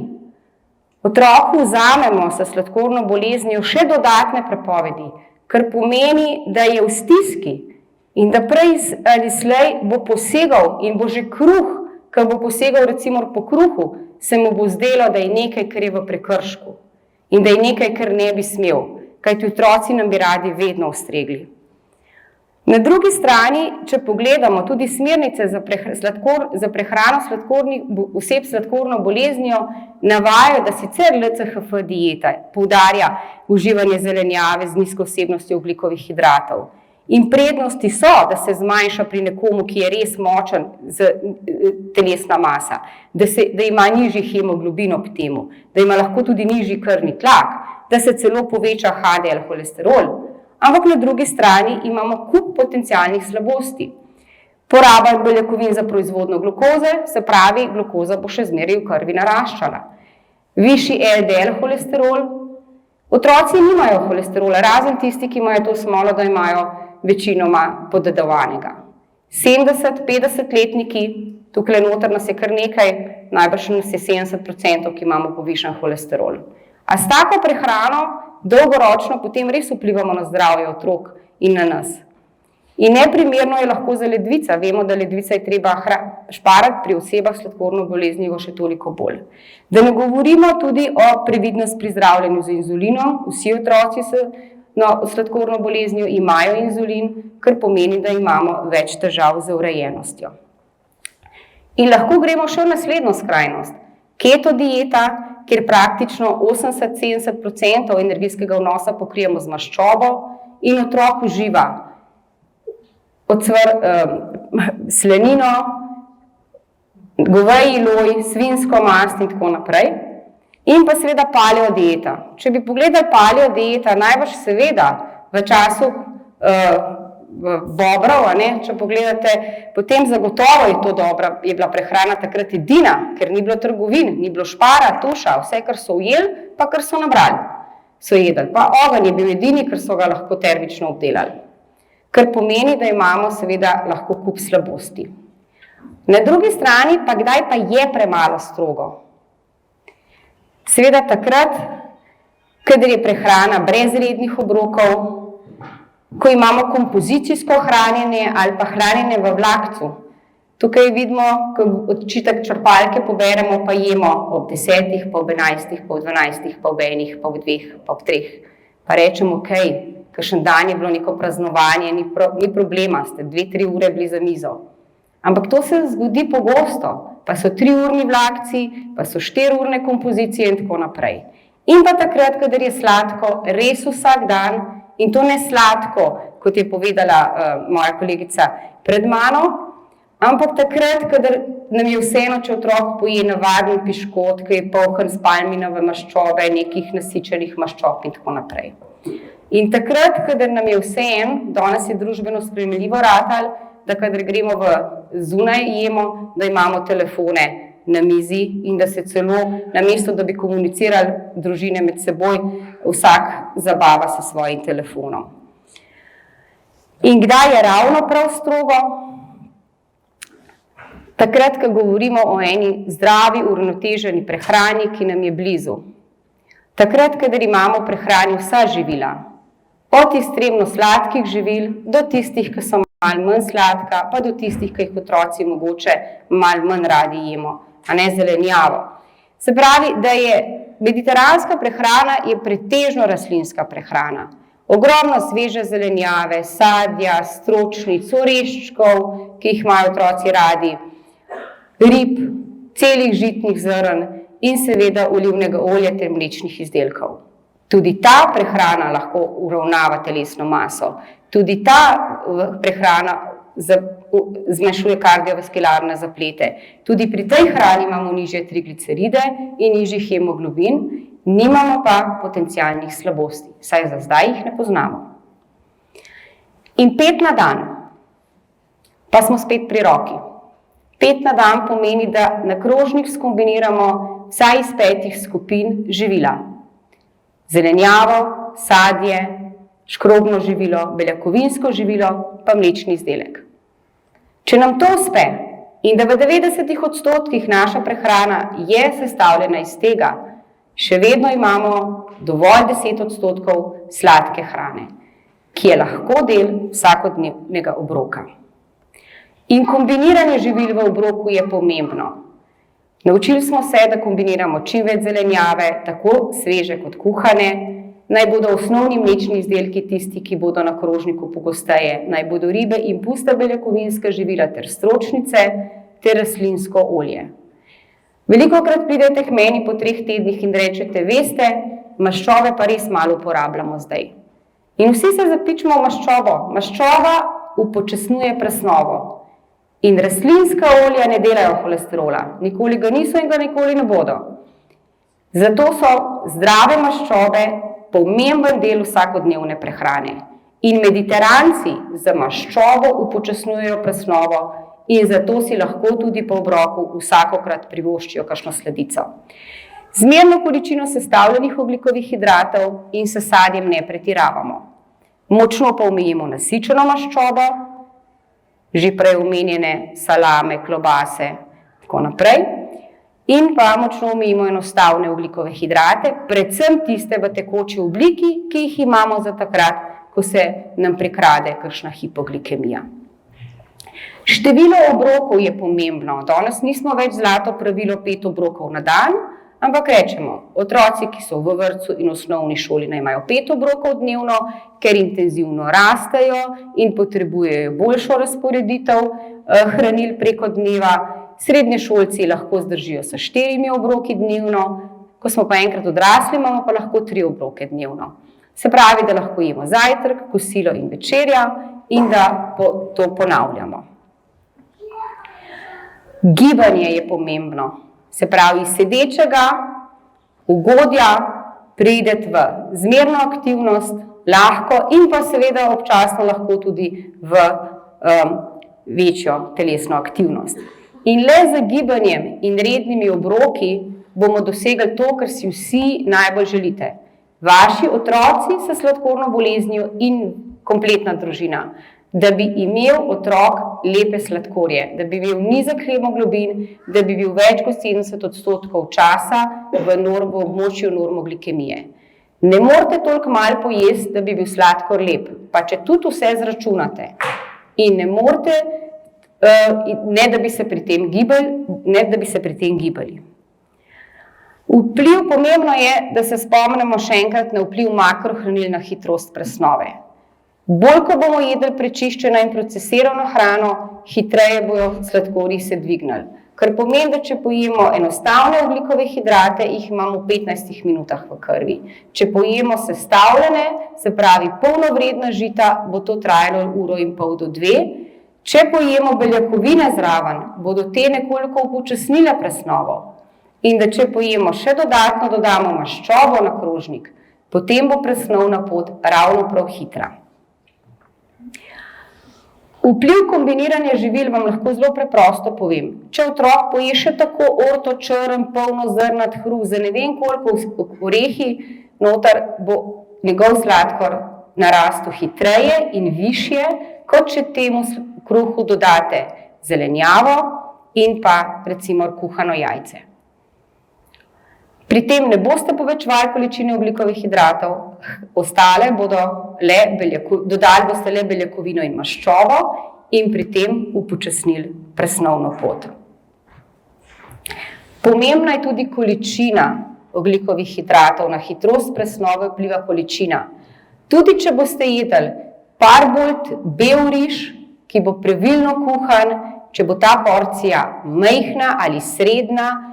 Otroku vzamemo s sladkorno boleznijo še dodatne prepovedi, kar pomeni, da je v stiski in da prej ali slej bo posegal in bo že kruh, ko bo posegal recimo po kruhu, se mu bo zdelo, da je nekaj, kar je v prekršku in da je nekaj, kar ne bi smel, kajti otroci nam bi radi vedno ustregli. Na drugi strani, če pogledamo tudi smernice za prehrano oseb s sladkorno boleznijo, navajajo, da sicer LCHF dieta poudarja uživanje zelenjave z nizko vsebnostjo ogljikovih hidratov. In prednosti so, da se zmanjša pri nekomu, ki je res močen telesna masa, da ima nižji hemoglobin ob temu, da ima lahko tudi nižji krvni tlak, da se celo poveča HDL holesterol. Ampak na drugi strani imamo kup potencialnih slabosti. Poraba beljakovin za proizvodnjo glukoze, se pravi, glukoza bo še zmeraj v krvi naraščala. Višji LDL holesterol. Otroci nimajo holesterola, razen tisti, ki imajo to smolo, da imajo večinoma podedovanega. 70-50-letniki, tukaj noter nas je kar nekaj, najbrž nas je 70%, ki imamo povišan holesterol. A s tako prehrano dolgoročno potem res vplivamo na zdravje otrok in na nas. In neprimerno je lahko za ledvica. Vemo, da ledvica je treba šparati pri osebah s sladkorno boleznijo še toliko bolj. Da ne govorimo tudi o previdnosti pri zdravljenju z inzulinom. Vsi otroci s sladkorno boleznijo imajo inzulin, kar pomeni, da imamo več težav z urejenostjo. In lahko gremo še v naslednjo skrajnost. Keto dieta, kjer praktično 80-70% energijskega vnosa pokrijemo z maščobo in otrok uživa slanino, goveji loj, svinjsko mast in tako naprej. In pa seveda paleo dieta. Če bi pogledali paleo dieta, najbrž seveda v času bobrov, če pogledate, potem zagotovo je to dobra, je bila prehrana takrat edina, ker ni bilo trgovin, ni bilo špara, tuša, vse, kar so ujeli, pa kar so nabrali, so jedli. Pa ogenj je bil edini, ker so ga lahko termično obdelali. Kar pomeni, da imamo seveda lahko kup slabosti. Na drugi strani pa kdaj pa je premalo strogo? Seveda takrat, kadar je prehrana brez rednih obrokov, ko imamo kompozicijsko hranjenje ali pa hranjenje v vlakcu. Tukaj vidimo, ko odčitek črpalke poberemo, pa jemo ob 10, pa ob 11, pa ob 12, pa ob 1, pa ob 2, pa ob 3. Pa rečemo, ok, kakšen dan je bilo neko praznovanje, ni problema, ste 2-3 ure bili za mizo. Ampak to se zgodi pogosto, pa so 3-urni vlakci, pa so 4-urne kompozicije in tako naprej. In pa takrat, kadar je sladko res vsak dan, in to ne sladko, kot je povedala moja kolegica pred mano, ampak takrat, kadar nam je vseeno, če otrok poje navaden piškot, ki je poln s palminove maščobe, nekih nasičenih maščob in tako naprej. In takrat, kadar nam je vseeno, danes je družbeno sprejemljivo ratalo, da kadar gremo zunaj jemo, da imamo telefone na mizi in da se celo, namesto da bi komunicirali družine med seboj, vsak zabava s svojim telefonom. In kdaj je ravno prav strogo? Takrat, ko govorimo o eni zdravi, uravnoteženi prehrani, ki nam je blizu. Takrat, kadar imamo v prehrani vsa živila, od ekstremno sladkih živil do tistih, ki so malo manj sladka, pa do tistih, ki jih otroci mogoče malo manj radi jemo, a ne zelenjavo. Se pravi, da je mediteranska prehrana je pretežno rastlinska prehrana. Ogromno sveže zelenjave, sadja, stročnic, oreščkov, ki jih imajo otroci radi, rib, celih žitnih zrn in seveda olivnega olja ter mlečnih izdelkov. Tudi ta prehrana lahko uravnava telesno maso. Tudi ta prehrana zmanjšuje kardiovaskularne zaplete. Tudi pri tej hrani imamo nižje trigliceride in nižji hemoglobin, nimamo pa potencialnih slabosti, saj za zdaj jih ne poznamo. In 5 na dan, pa smo spet pri roki. 5 na dan pomeni, da na krožnik skombiniramo vsaj iz 5 skupin živila. Zelenjavo, sadje, škrobno živilo, beljakovinsko živilo, pa mlečni izdelek. Če nam to uspe in da v 90% naša prehrana je sestavljena iz tega, še vedno imamo dovolj 10% sladke hrane, ki je lahko del vsakodnevnega obroka. In kombiniranje živil v obroku je pomembno. Naučili smo se, da kombiniramo čim več zelenjave, tako sveže kot kuhane, naj bodo osnovni mlečni izdelki tisti, ki bodo na krožniku pogosteje, naj bodo ribe in pusta beljakovinska živila ter stročnice ter rastlinsko olje. Velikokrat pridete k meni po 3 tednih in rečete, veste, maščobe pa res malo uporabljamo zdaj. In vsi se zapičimo v maščobo. Maščoba upočasnjuje presnovo. In rastlinska olja ne delajo holesterola. Nikoli ga niso in ga nikoli ne bodo. Zato so zdrave maščobe pomemben del vsakodnevne prehrane. In mediteranci z maščobo upočasnjujejo presnovo in zato si lahko tudi po obroku vsakokrat privoščijo kakšno sladico. Zmerno količino sestavljenih ogljikovih hidratov in s sadjem ne pretiravamo. Močno pa omejimo nasičeno maščobo, že prej omenjene salame, klobase, tako naprej. In pa močno omejimo enostavne ogljikove hidrate, predvsem tiste v tekoči obliki, ki jih imamo za takrat, ko se nam prikrade kakšna hipoglikemija. Število obrokov je pomembno. Danes nismo več zlato pravilo 5 obrokov na dan, ampak rečemo, otroci, ki so v vrtcu in osnovni šoli, naj imajo 5 obrokov dnevno, ker intenzivno rastejo in potrebujejo boljšo razporeditev hranil preko dneva. Srednješolci lahko zdržijo s 4 obroki dnevno, ko smo pa enkrat odrasli, imamo pa lahko 3 obroke dnevno. Se pravi, da lahko jemo zajtrk, kosilo in večerja in da to ponavljamo. Gibanje je pomembno. Se pravi, sedečega ugodja prideti v zmerno aktivnost, lahko in pa seveda občasno lahko tudi v večjo telesno aktivnost. In le z gibanjem in rednimi obroki bomo dosegli to, kar si vsi najbolj želite. Vaši otroci s sladkorno boleznijo in kompletna družina, da bi imel otrok lepe sladkorje, da bi imel nizek hemoglobin, da bi bil več kot 70% časa v območju normoglikemije. Ne morete toliko malo pojesti, da bi bil sladkor lep, pa če tudi vse zračunate. In ne morete, ne da bi se pri tem gibali. Vpliv pomembno je, da se spomnimo še enkrat na vpliv makrohranil na hitrost presnove. Bolj, ko bomo jedli prečiščeno in procesirano hrano, hitreje bojo sladkorji se dvignili. kar pomeni, da če pojemo enostavne ogljikove hidrate, jih imamo v 15 minutah v krvi. Če pojemo sestavljene, se pravi polnovredna žita, bo to trajalo 1,5 do 2 ure. Če pojemo beljakovine zraven, bodo te nekoliko upočasnile presnovo. In da če pojemo še dodatno dodamo maščobo na krožnik, potem bo presnovna pot ravno prav hitra. Vpliv kombiniranja živil vam lahko zelo preprosto povem. Če otrok poje še tako orto, črn, polnozrnat hruh za ne vem koliko orehi, noter bo njegov sladkor narastel hitreje in višje, kot če temu kruhu dodate zelenjavo in pa recimo kuhano jajce. Pri tem ne boste povečevali količine ogljikovih hidratov, dodali boste le beljakovino in maščobo in pri tem upočasnili presnovno pot. Pomembna je tudi količina ogljikovih hidratov, na hitrost presnove vpliva količina. Tudi če boste jedli parboiled bel riž, ki bo pravilno kuhan, če bo ta porcija majhna ali srednja,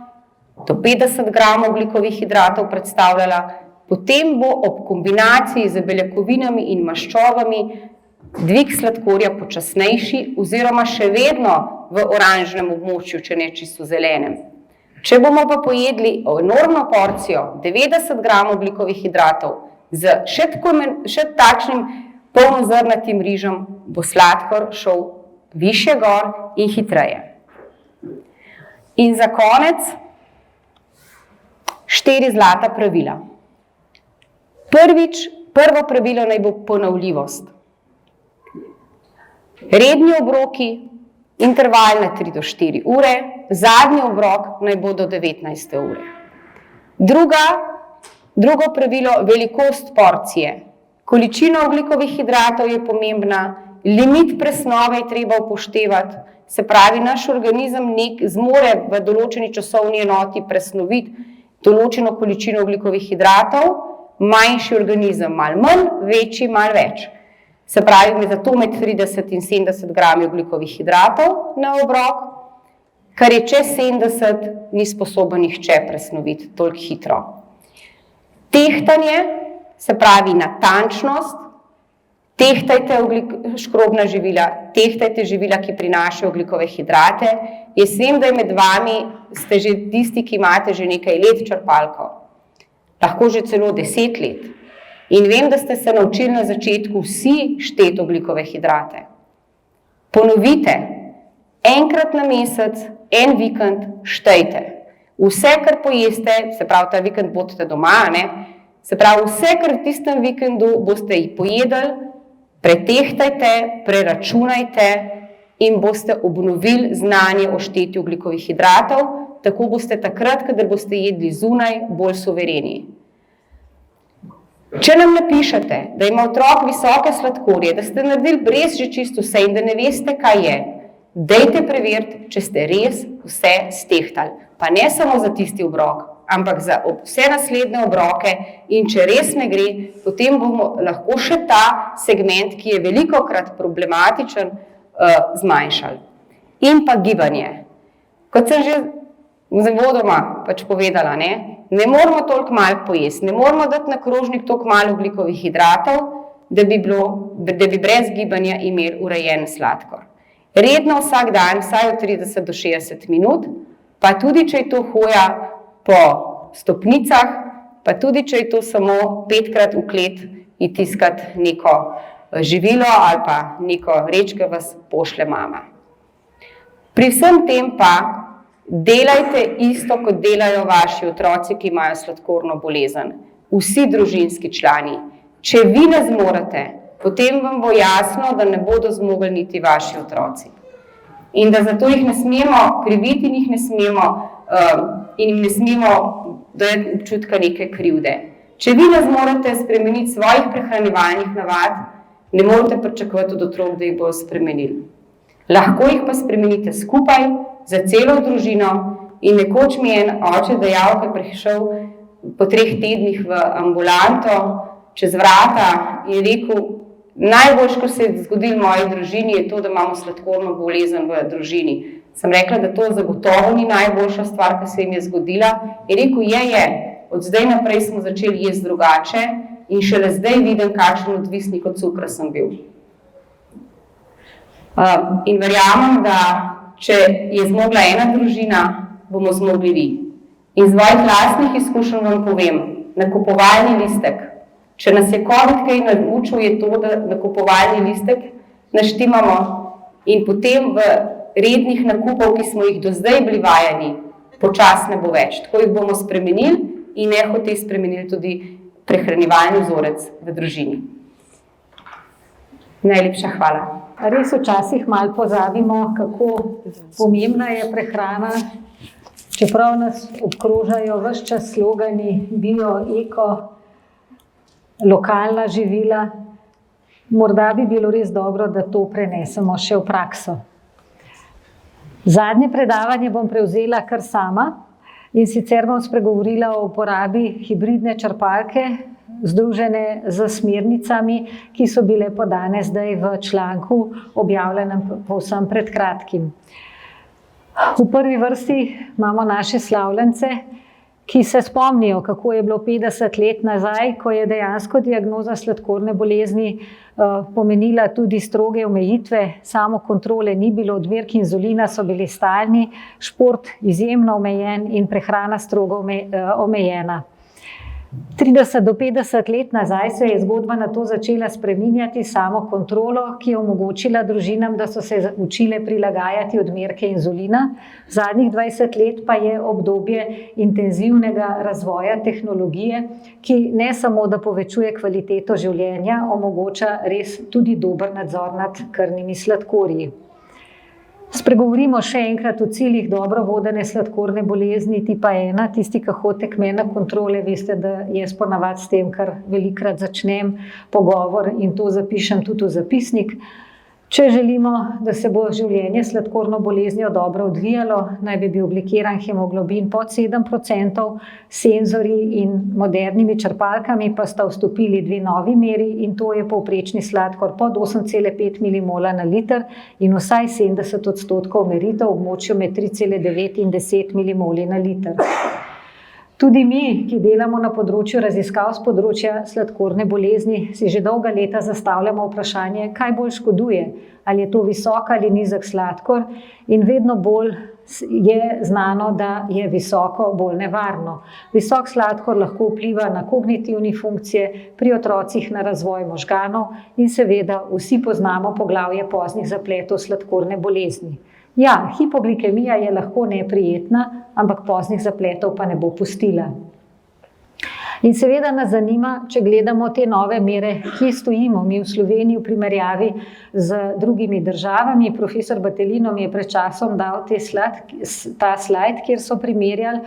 do 50 gramov ogljikovih hidratov predstavljala, potem bo ob kombinaciji z beljakovinami in maščobami dvig sladkorja počasnejši oziroma še vedno v oranžnem območju, če ne čisto zelenem. Če bomo pa pojedli enormno porcijo 90 gramov ogljikovih hidratov z še takšnim polnozrnatim rižem, bo sladkor šel višje gor in hitreje. In za konec 4 zlata pravila. Prvo pravilo naj bo ponovljivost. Redni obroki, intervalne 3 do 4 ure, zadnji obrok naj bo do 19. ure. Drugo pravilo, velikost porcije. Količina ogljikovih hidratov je pomembna, limit presnove je treba upoštevati, se pravi, naš organizem zmore v določeni časovni enoti presnoviti določeno količino ogljikovih hidratov, manjši organizem malo manj, večji malo več. Se pravi, zato med 30 in 70 grami ogljikovih hidratov na obrok, kar je čez 70, ni sposoben nihče presnoviti toliko hitro. Tehtanje, se pravi natančnost, tehtajte škrobna živila, tehtajte živila, ki prinašajo ogljikove hidrate. Jaz vem, da je med vami ste že tisti, ki imate že nekaj let črpalko, lahko že celo 10 let. In vem, da ste se naučili na začetku vsi šteti ogljikove hidrate. Ponovite, enkrat na mesec, en vikend štejte. Vse, kar pojeste, se pravi, ta vikend bodite doma, ne? Se pravi, vse, kar v tistem vikendu boste pojedli, pretehtajte, preračunajte in boste obnovili znanje o štetju ogljikovih hidratov, tako boste takrat, kadar boste jedli zunaj, bolj suvereni. Če nam napišete, da ima otrok visoke sladkorje, da ste naredili brez že čisto vse in da ne veste, kaj je, dajte preveriti, če ste res vse stehtali. Pa ne samo za tisti obrok, ampak za vse naslednje obroke in če res ne gre, potem bomo lahko še ta segment, ki je velikokrat problematičen, zmanjšali. In pa gibanje. Kot sem že zavodoma povedala, ne moramo toliko malo pojesti, ne moramo dati na krožnik toliko malo ogljikovih hidratov, da bi brez gibanja imeli urejen sladkor. Redno vsak dan, vsaj od 30 do 60 minut, pa tudi, če je to hoja po stopnicah, pa tudi, če je to samo 5-krat v klet in tiskati neko živilo ali pa neko reč, ki vas pošlje mama. Pri vsem tem pa delajte isto, kot delajo vaši otroci, ki imajo sladkorno bolezen. Vsi družinski člani. Če vi ne zmorete, potem vam bo jasno, da ne bodo zmogli niti vaši otroci. In da zato jih ne smemo kriviti in jih ne smemo dajati občutka neke krivde. Če vi ne zmorete spremeniti svojih prehranjevalnih navad, ne morete pričakovati od otrok, da jih bodo spremenili. Lahko jih pa spremenite skupaj, za celo družino. In nekoč mi je en oče dejal, ko je prišel po 3 tednih v ambulanto čez vrata in rekel, najboljše, kar se je zgodilo v moji družini, je to, da imamo sladkorno bolezen v družini. Sem rekla, da to zagotovo ni najboljša stvar, ki se jim je zgodila. Je rekel, je, od zdaj naprej smo začeli jesti drugače in šele zdaj vidim, kakšen odvisnik od cukra sem bil. In verjamem, da če je zmogla ena družina, bomo zmogli vi. In z svojih lastnih izkušenj vam povem, nakupovalni listek. Če nas je COVID kaj naučil, je to, da nakupovalni listek naštimamo in potem v rednih nakupov, ki smo jih do zdaj bili vajeni, počasno ne bo več. Tako jih bomo spremenili in nehote spremenili tudi prehranjevalni vzorec v družini. Najlepša hvala. Res včasih malo pozabimo, kako pomembna je prehrana, čeprav nas obkrožajo ves čas slogani bio, eko, lokalna živila. Morda bi bilo res dobro, da to prenesemo še v prakso. Zadnje predavanje bom prevzela kar sama in sicer bom spregovorila o uporabi hibridne črpalke, združene z smernicami, ki so bile podane zdaj v članku, objavljenem povsem pred kratkim. V prvi vrsti imamo naše slavljence, ki se spomnijo, kako je bilo 50 let nazaj, ko je dejansko diagnoza sladkorne bolezni pomenila tudi stroge omejitve, samokontrole ni bilo, odmerki inzulina so bili stalni, šport izjemno omejen in prehrana strogo omejena. 30 do 50 let nazaj se je zgodba na to začela spreminjati, samokontrolo, ki je omogočila družinam, da so se učile prilagajati odmerke inzulina. Zadnjih 20 let pa je obdobje intenzivnega razvoja tehnologije, ki ne samo, da povečuje kvaliteto življenja, omogoča res tudi dober nadzor nad krvnimi sladkorji. Spregovorimo še enkrat o ciljih dobro vodene sladkorne bolezni tipa 1. Tisti, ki hodite k meni na kontrole, veste, da jaz ponavadi s tem, kar velikokrat začnem pogovor in to zapišem tudi v zapisnik. Če želimo, da se bo življenje s sladkorno boleznijo dobro odvijalo, naj bi bil glikiran hemoglobin pod 7%, senzorji in modernimi črpalkami pa sta vstopili dve novi meri in to je povprečni sladkor pod 8,5 milimola na liter in vsaj 70% meritev v območju med 3,9 in 10 milimoli na liter. Tudi mi, ki delamo na področju raziskav z področja sladkorne bolezni, si že dolga leta zastavljamo vprašanje, kaj bolj škoduje, ali je to visok ali nizek sladkor in vedno bolj je znano, da je visoko bolj nevarno. Visok sladkor lahko vpliva na kognitivne funkcije, pri otrocih na razvoj možganov in seveda vsi poznamo poglavje poznih zapletov sladkorne bolezni. Ja, hipoglikemija je lahko neprijetna, ampak poznih zapletov pa ne bo pustila. In seveda nas zanima, če gledamo te nove mere, kje stojimo mi v Sloveniji v primerjavi z drugimi državami. Profesor Battelino mi je pred časom dal ta slajd, kjer so primerjali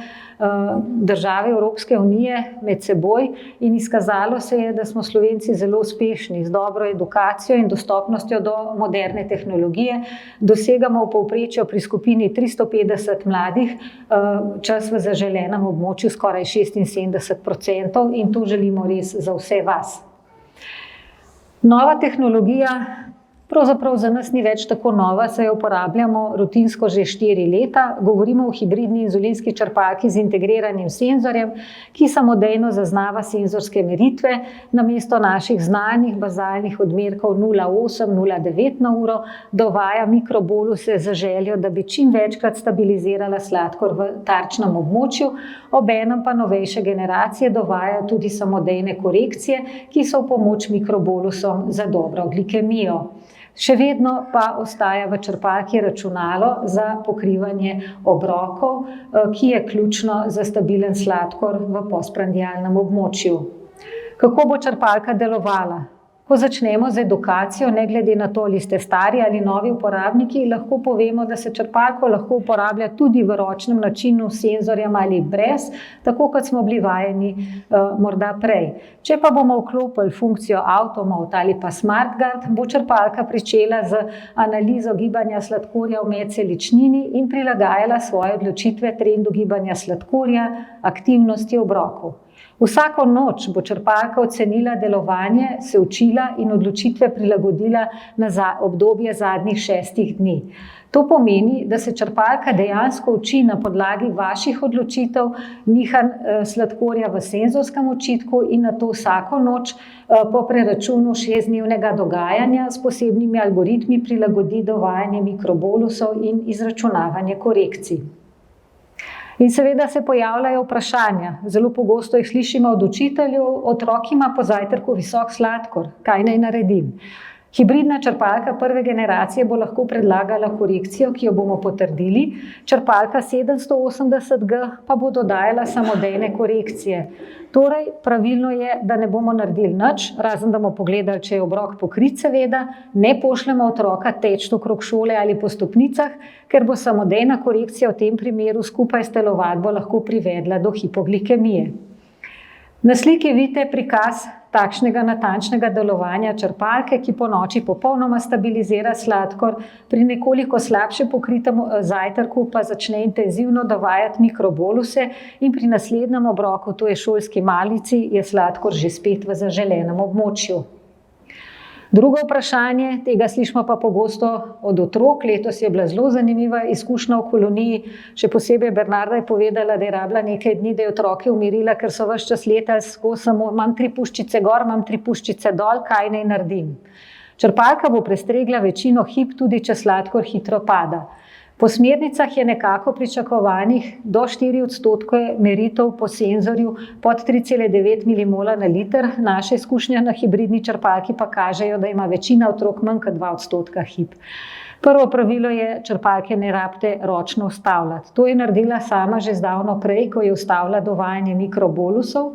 države Evropske unije med seboj in izkazalo se je, da smo Slovenci zelo uspešni z dobro edukacijo in dostopnostjo do moderne tehnologije. Dosegamo v povprečju pri skupini 350 mladih čas v zaželenem območju skoraj 76% in to želimo res za vse vas. Nova tehnologija pravzaprav za nas ni več tako nova, saj jo uporabljamo rutinsko že 4 leta. Govorimo o hibridni inzulinski črpalki z integriranim senzorjem, ki samodejno zaznava senzorske meritve. Namesto naših znanih bazalnih odmerkov 0,8, 0,9 na uro dovaja mikroboluse za željo, da bi čim večkrat stabilizirala sladkor v tarčnem območju. Obenem pa novejše generacije dovajajo tudi samodejne korekcije, ki so v pomoč mikrobolusom za dobro glikemijo. Še vedno pa ostaja v črpalki računalo za pokrivanje obrokov, ki je ključno za stabilen sladkor v postprandialnem območju. Kako bo črpalka delovala? Ko začnemo z edukacijo, ne glede na to, ali ste stari ali novi uporabniki, lahko povemo, da se črpalko lahko uporablja tudi v ročnem načinu s senzorjem ali brez, tako kot smo bili vajeni morda prej. Če pa bomo vklopili funkcijo Automode ali pa SmartGuard, bo črpalka pričela z analizo gibanja sladkorja v medceličnini in prilagajala svoje odločitve trendu gibanja sladkorja, aktivnosti obrokov. Vsako noč bo črpalka ocenila delovanje, se učila in odločitve prilagodila na obdobje zadnjih 6 dni. To pomeni, da se črpalka dejansko uči na podlagi vaših odločitev, nihanj sladkorja v senzorskem očitku in nato vsako noč po preračunu 6-dnevnega dogajanja s posebnimi algoritmi prilagodi dovajanje mikrobolusov in izračunavanje korekcij. In seveda se pojavljajo vprašanja. Zelo pogosto jih slišimo od učiteljev: otrok ima po zajtrku visok sladkor, kaj naj naredim? Hibridna črpalka prve generacije bo lahko predlagala korekcijo, ki jo bomo potrdili, črpalka 780G pa bo dodajala samodejne korekcije. Torej, pravilno je, da ne bomo naredili nič, razen da bomo pogledali, če je obrok pokrit, seveda, ne pošljemo otroka teč okrog šole ali po stopnicah, ker bo samodejna korekcija v tem primeru skupaj s telovadbo lahko privedla do hipoglikemije. Na sliki vidite prikaz takšnega natančnega delovanja črpalke, ki po noči popolnoma stabilizira sladkor, pri nekoliko slabše pokritem zajtrku pa začne intenzivno dovajati mikroboluse in pri naslednjem obroku, to je šolski malici, je sladkor že spet v zaželenem območju. Drugo vprašanje, tega slišimo pa pogosto od otrok, letos je bila zelo zanimiva izkušnja v koloniji, še posebej Bernarda je povedala, da je rabila nekaj dni, da je otroke umirila, ker so ves čas letali skozi samo imam 3 puščice gor, imam 3 puščice dol, kaj naj naredim. Črpalka bo prestregla večino hip, tudi če sladkor hitro pada. Po smernicah je nekako pričakovanih do 4% meritev po senzorju pod 3,9 milimola na liter. Naše izkušnje na hibridni črpalki pa kažejo, da ima večina otrok manj kot 2% hip. Prvo pravilo je, črpalke ne rabite ročno ustavljati. To je naredila sama že zdavno prej, ko je ustavila dovajanje mikrobolusov.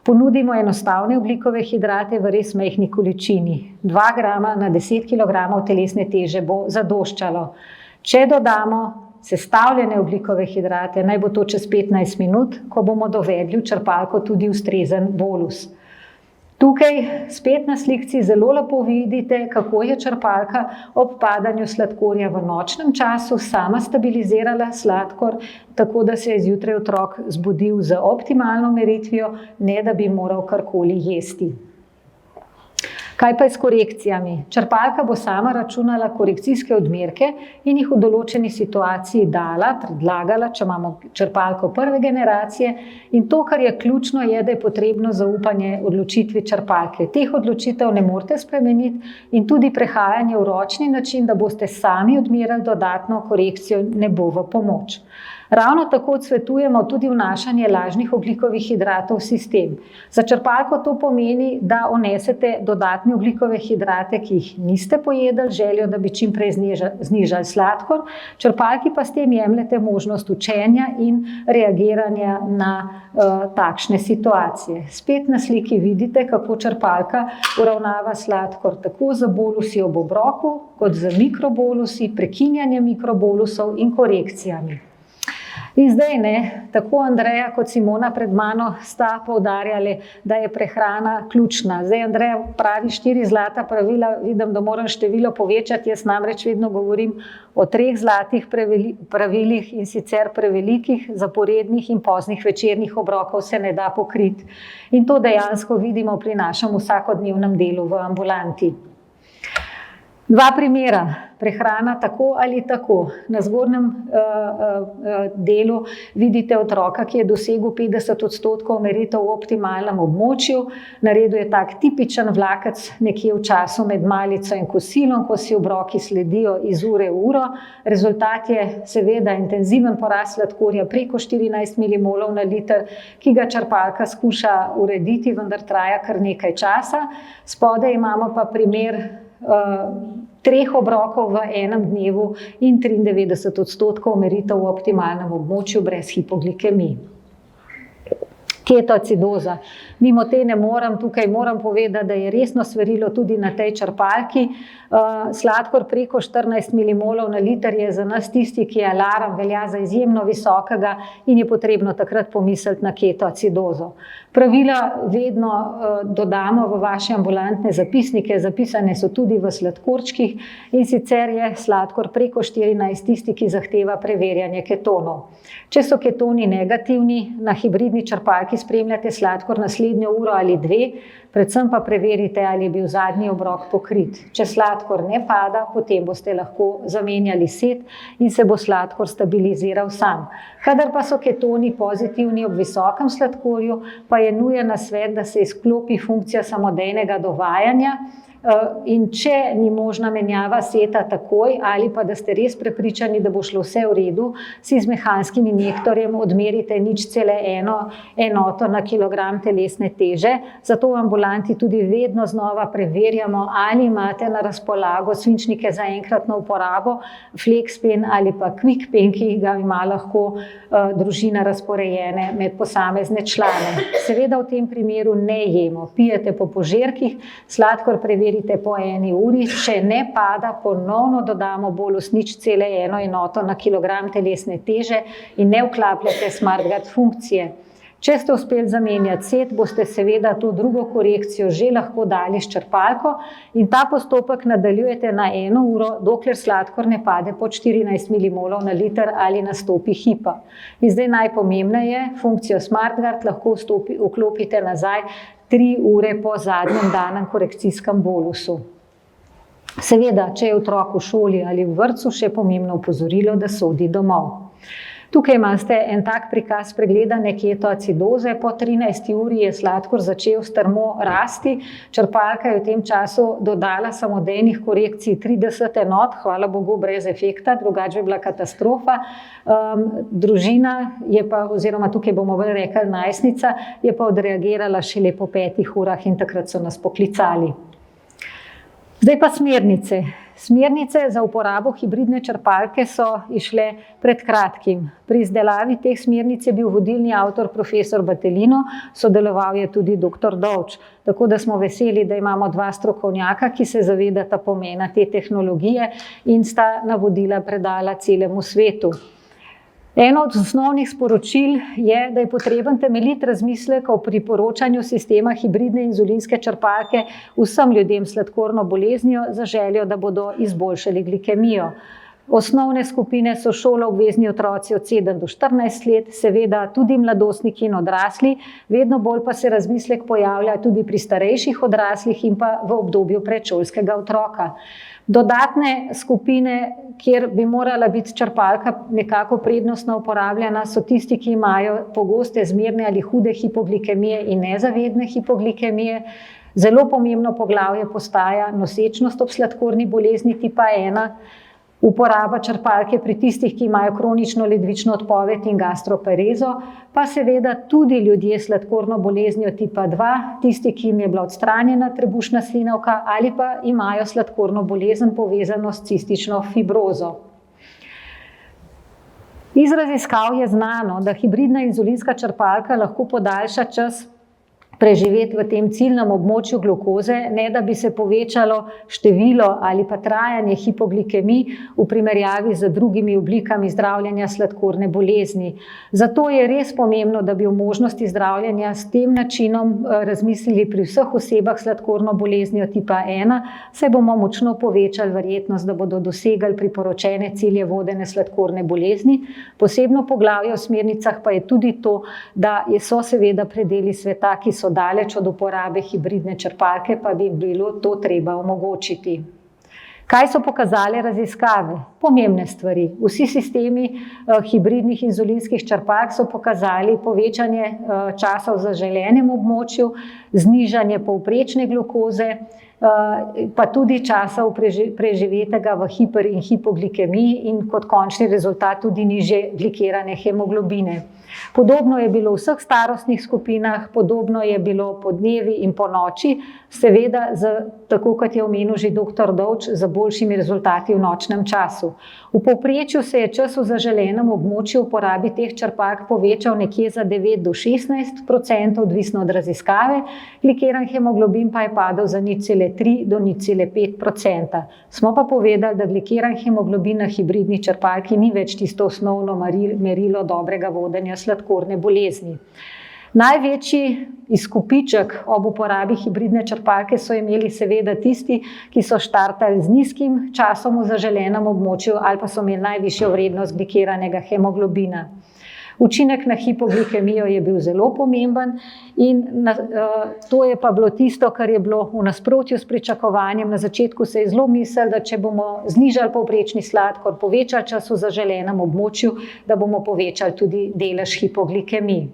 Ponudimo enostavne ogljikove hidrate v res majhni količini. 2 grama na 10 kg telesne teže bo zadoščalo. Če dodamo sestavljene ogljikove hidrate, naj bo to čez 15 minut, ko bomo dovedli v črpalko tudi ustrezen bolus. Tukaj spet na slikci zelo lepo vidite, kako je črpalka ob padanju sladkorja v nočnem času sama stabilizirala sladkor, tako da se je zjutraj otrok zbudil z optimalno meritvijo, ne da bi moral karkoli jesti. Kaj pa je s korekcijami? Črpalka bo sama računala korekcijske odmerke in jih v določeni situaciji dala, predlagala, če imamo črpalko prve generacije. In to, kar je ključno, je, da je potrebno zaupanje odločitvi črpalke. Teh odločitev ne morete spremeniti in tudi prehajanje v ročni način, da boste sami odmerali dodatno korekcijo, ne bo v pomoč. Ravno tako odsvetujemo tudi vnašanje lažnih ogljikovih hidratov v sistem. Za črpalko to pomeni, da vnesete dodatne ogljikove hidrate, ki jih niste pojedli, željo, da bi čim prej znižali sladkor. Črpalki pa s tem jemljete možnost učenja in reagiranja na takšne situacije. Spet na sliki vidite, kako črpalka uravnava sladkor tako z bolusi ob obroku, kot z mikrobolusi, prekinjanjem mikrobolusov in korekcijami. In zdaj ne, tako Andreja kot Simona pred mano sta poudarjali, da je prehrana ključna. Zdaj Andreja pravi 4 zlata pravila, vidim, da moram število povečati, jaz namreč vedno govorim o 3 zlatih pravilih in sicer prevelikih, zaporednih in poznih večernih obrokov se ne da pokriti. In to dejansko vidimo pri našem vsakodnevnem delu v ambulanti. 2 primera, prehrana tako ali tako. Na zgornjem delu vidite otroka, ki je dosegel 50% meritev v optimalnem območju. Naredil je tak tipičen vlakec nekje v času med malico in kosilom, ko si obroki sledijo iz ure v uro. Rezultat je seveda intenziven porast sladkorja preko 14 milimolov na liter, ki ga črpalka skuša urediti, vendar traja kar nekaj časa. Spodaj imamo pa primer 3 obrokov v enem dnevu in 93% meritev v optimalnem območju brez hipoglikemije. Ketoacidoza. Mimo te ne morem, tukaj moram povedati, da je resno svarilo tudi na tej črpalki. Sladkor preko 14 milimolov na liter je za nas tisti, ki je alarm, velja za izjemno visokega in je potrebno takrat pomisliti na ketoacidozo. Pravila vedno dodamo v vaše ambulantne zapisnike, zapisane so tudi v sladkorčkih in sicer je sladkor preko 14 tisti, ki zahteva preverjanje ketonov. Če so ketoni negativni, na hibridni črpalki črpalki spremljate sladkor naslednjo uro ali dve, predvsem pa preverite, ali je bil zadnji obrok pokrit. Če sladkor ne pada, potem boste lahko zamenjali set in se bo sladkor stabiliziral sam. Kadar pa so ketoni pozitivni ob visokem sladkorju, pa je nujen nasvet, da se izklopi funkcija samodejnega dovajanja, in če ni možna menjava seta takoj ali pa da ste res prepričani, da bo šlo vse v redu, si z mehanskim injektorjem odmerite 0,1 enoto na kilogram telesne teže. Zato v ambulanti tudi vedno znova preverjamo, ali imate na razpolago svinčnike za enkratno uporabo, FlexPen ali pa QuickPen, ki ga ima lahko družina razporejene med posamezne člane. Seveda v tem primeru ne jemo, pijete po požirkih, sladkor preverite po 1 uri, če ne pada, ponovno dodamo bolus 0,1 enoto na kilogram telesne teže in ne vklapljate SmartGuard funkcije. Če ste uspeli zamenjati set, boste seveda to drugo korekcijo že lahko dali s črpalko in ta postopek nadaljujete na 1 uro, dokler sladkor ne pade pod 14 milimolov na liter ali nastopi hipa. In zdaj najpomembneje, funkcijo SmartGuard lahko vklopite nazaj 3 ure po zadnjem danem korekcijskem bolusu. Seveda, če je otrok v šoli ali v vrtcu, še pomembno opozorilo, da sodi domov. Tukaj imate en tak prikaz pregledane ketoacidoze. Po 13. uri je sladkor začel strmo rasti. Črpalka je v tem času dodala samodejnih korekcij 30 enot, hvala Bogu brez efekta, drugače bi bila katastrofa. Družina je pa, oziroma tukaj bomo bolj rekli najstnica, je pa odreagirala šele po 5 urah in takrat so nas poklicali. Zdaj pa smernice. Smernice za uporabo hibridne črpalke so išle pred kratkim. Pri izdelavi teh smernic je bil vodilni avtor profesor Battelino, sodeloval je tudi dr. Dovč. Tako da smo veseli, da imamo 2 strokovnjaka, ki se zavedata pomena te tehnologije in sta navodila predala celemu svetu. Eno od osnovnih sporočil je, da je potreben temeljit razmislek o priporočanju sistema hibridne inzulinske črpalke vsem ljudem s sladkorno boleznijo za željo, da bodo izboljšali glikemijo. Osnovne skupine so šoloobvezni otroci od 7 do 14 let, seveda tudi mladostniki in odrasli, vedno bolj pa se razmislek pojavlja tudi pri starejših odraslih in pa v obdobju predšolskega otroka. Dodatne skupine, kjer bi morala biti črpalka nekako prednostno uporabljena, so tisti, ki imajo pogoste zmerne ali hude hipoglikemije in nezavedne hipoglikemije. Zelo pomembno poglavje postaja nosečnost ob sladkorni bolezni tipa 1, uporaba črpalke pri tistih, ki imajo kronično ledvično odpoved in gastroparezo, pa seveda tudi ljudje s sladkorno boleznijo tipa 2, tisti, ki jim je bila odstranjena trebušna slinavka ali pa imajo sladkorno bolezen povezano s cistično fibrozo. Iz raziskav je znano, da hibridna inzulinska črpalka lahko podaljša čas preživeti v tem ciljnem območju glukoze, ne da bi se povečalo število ali pa trajanje hipoglikemij v primerjavi z drugimi oblikami zdravljenja sladkorne bolezni. Zato je res pomembno, da bi o možnosti zdravljenja s tem načinom razmislili pri vseh osebah s sladkorno boleznijo tipa 1, saj bomo močno povečali verjetnost, da bodo dosegali priporočene cilje vodene sladkorne bolezni. Posebno poglavje v smernicah pa je tudi to, da so seveda predeli sveta, ki so daleč od uporabe hibridne črpalke, pa bi bilo to treba omogočiti. Kaj so pokazale raziskave? Pomembne stvari. Vsi sistemi hibridnih inzulinskih črpalk so pokazali povečanje časa v zaželenem območju, znižanje povprečne glukoze, pa tudi časa preživetega v hiper- in hipoglikemiji in kot končni rezultat tudi nižje glikirane hemoglobine. Podobno je bilo v vseh starostnih skupinah, podobno je bilo po dnevi in po noči, seveda, tako kot je omenil že dr. Dovč, z boljšimi rezultati v nočnem času. V povprečju se je čas v zaželenem območju uporabi teh črpalk povečal nekje za 9 do 16%, odvisno od raziskave, glikiran hemoglobin pa je padel za 0,3 do 0,5%. Smo pa povedali, da glikiran hemoglobin na hibridni črpalki ni več tisto osnovno merilo dobrega vodenja sladkorne bolezni. Največji izkupiček ob uporabi hibridne črpalke so imeli seveda tisti, ki so štartali z nizkim časom v zaželenem območju ali pa so imeli najvišjo vrednost glikiranega hemoglobina. Učinek na hipoglikemijo je bil zelo pomemben in to je pa bilo tisto, kar je bilo v nasprotju s pričakovanjem. Na začetku se je zelo mislilo, da če bomo znižali povprečni sladkor, povečali čas v zaželenem območju, da bomo povečali tudi delež hipoglikemij.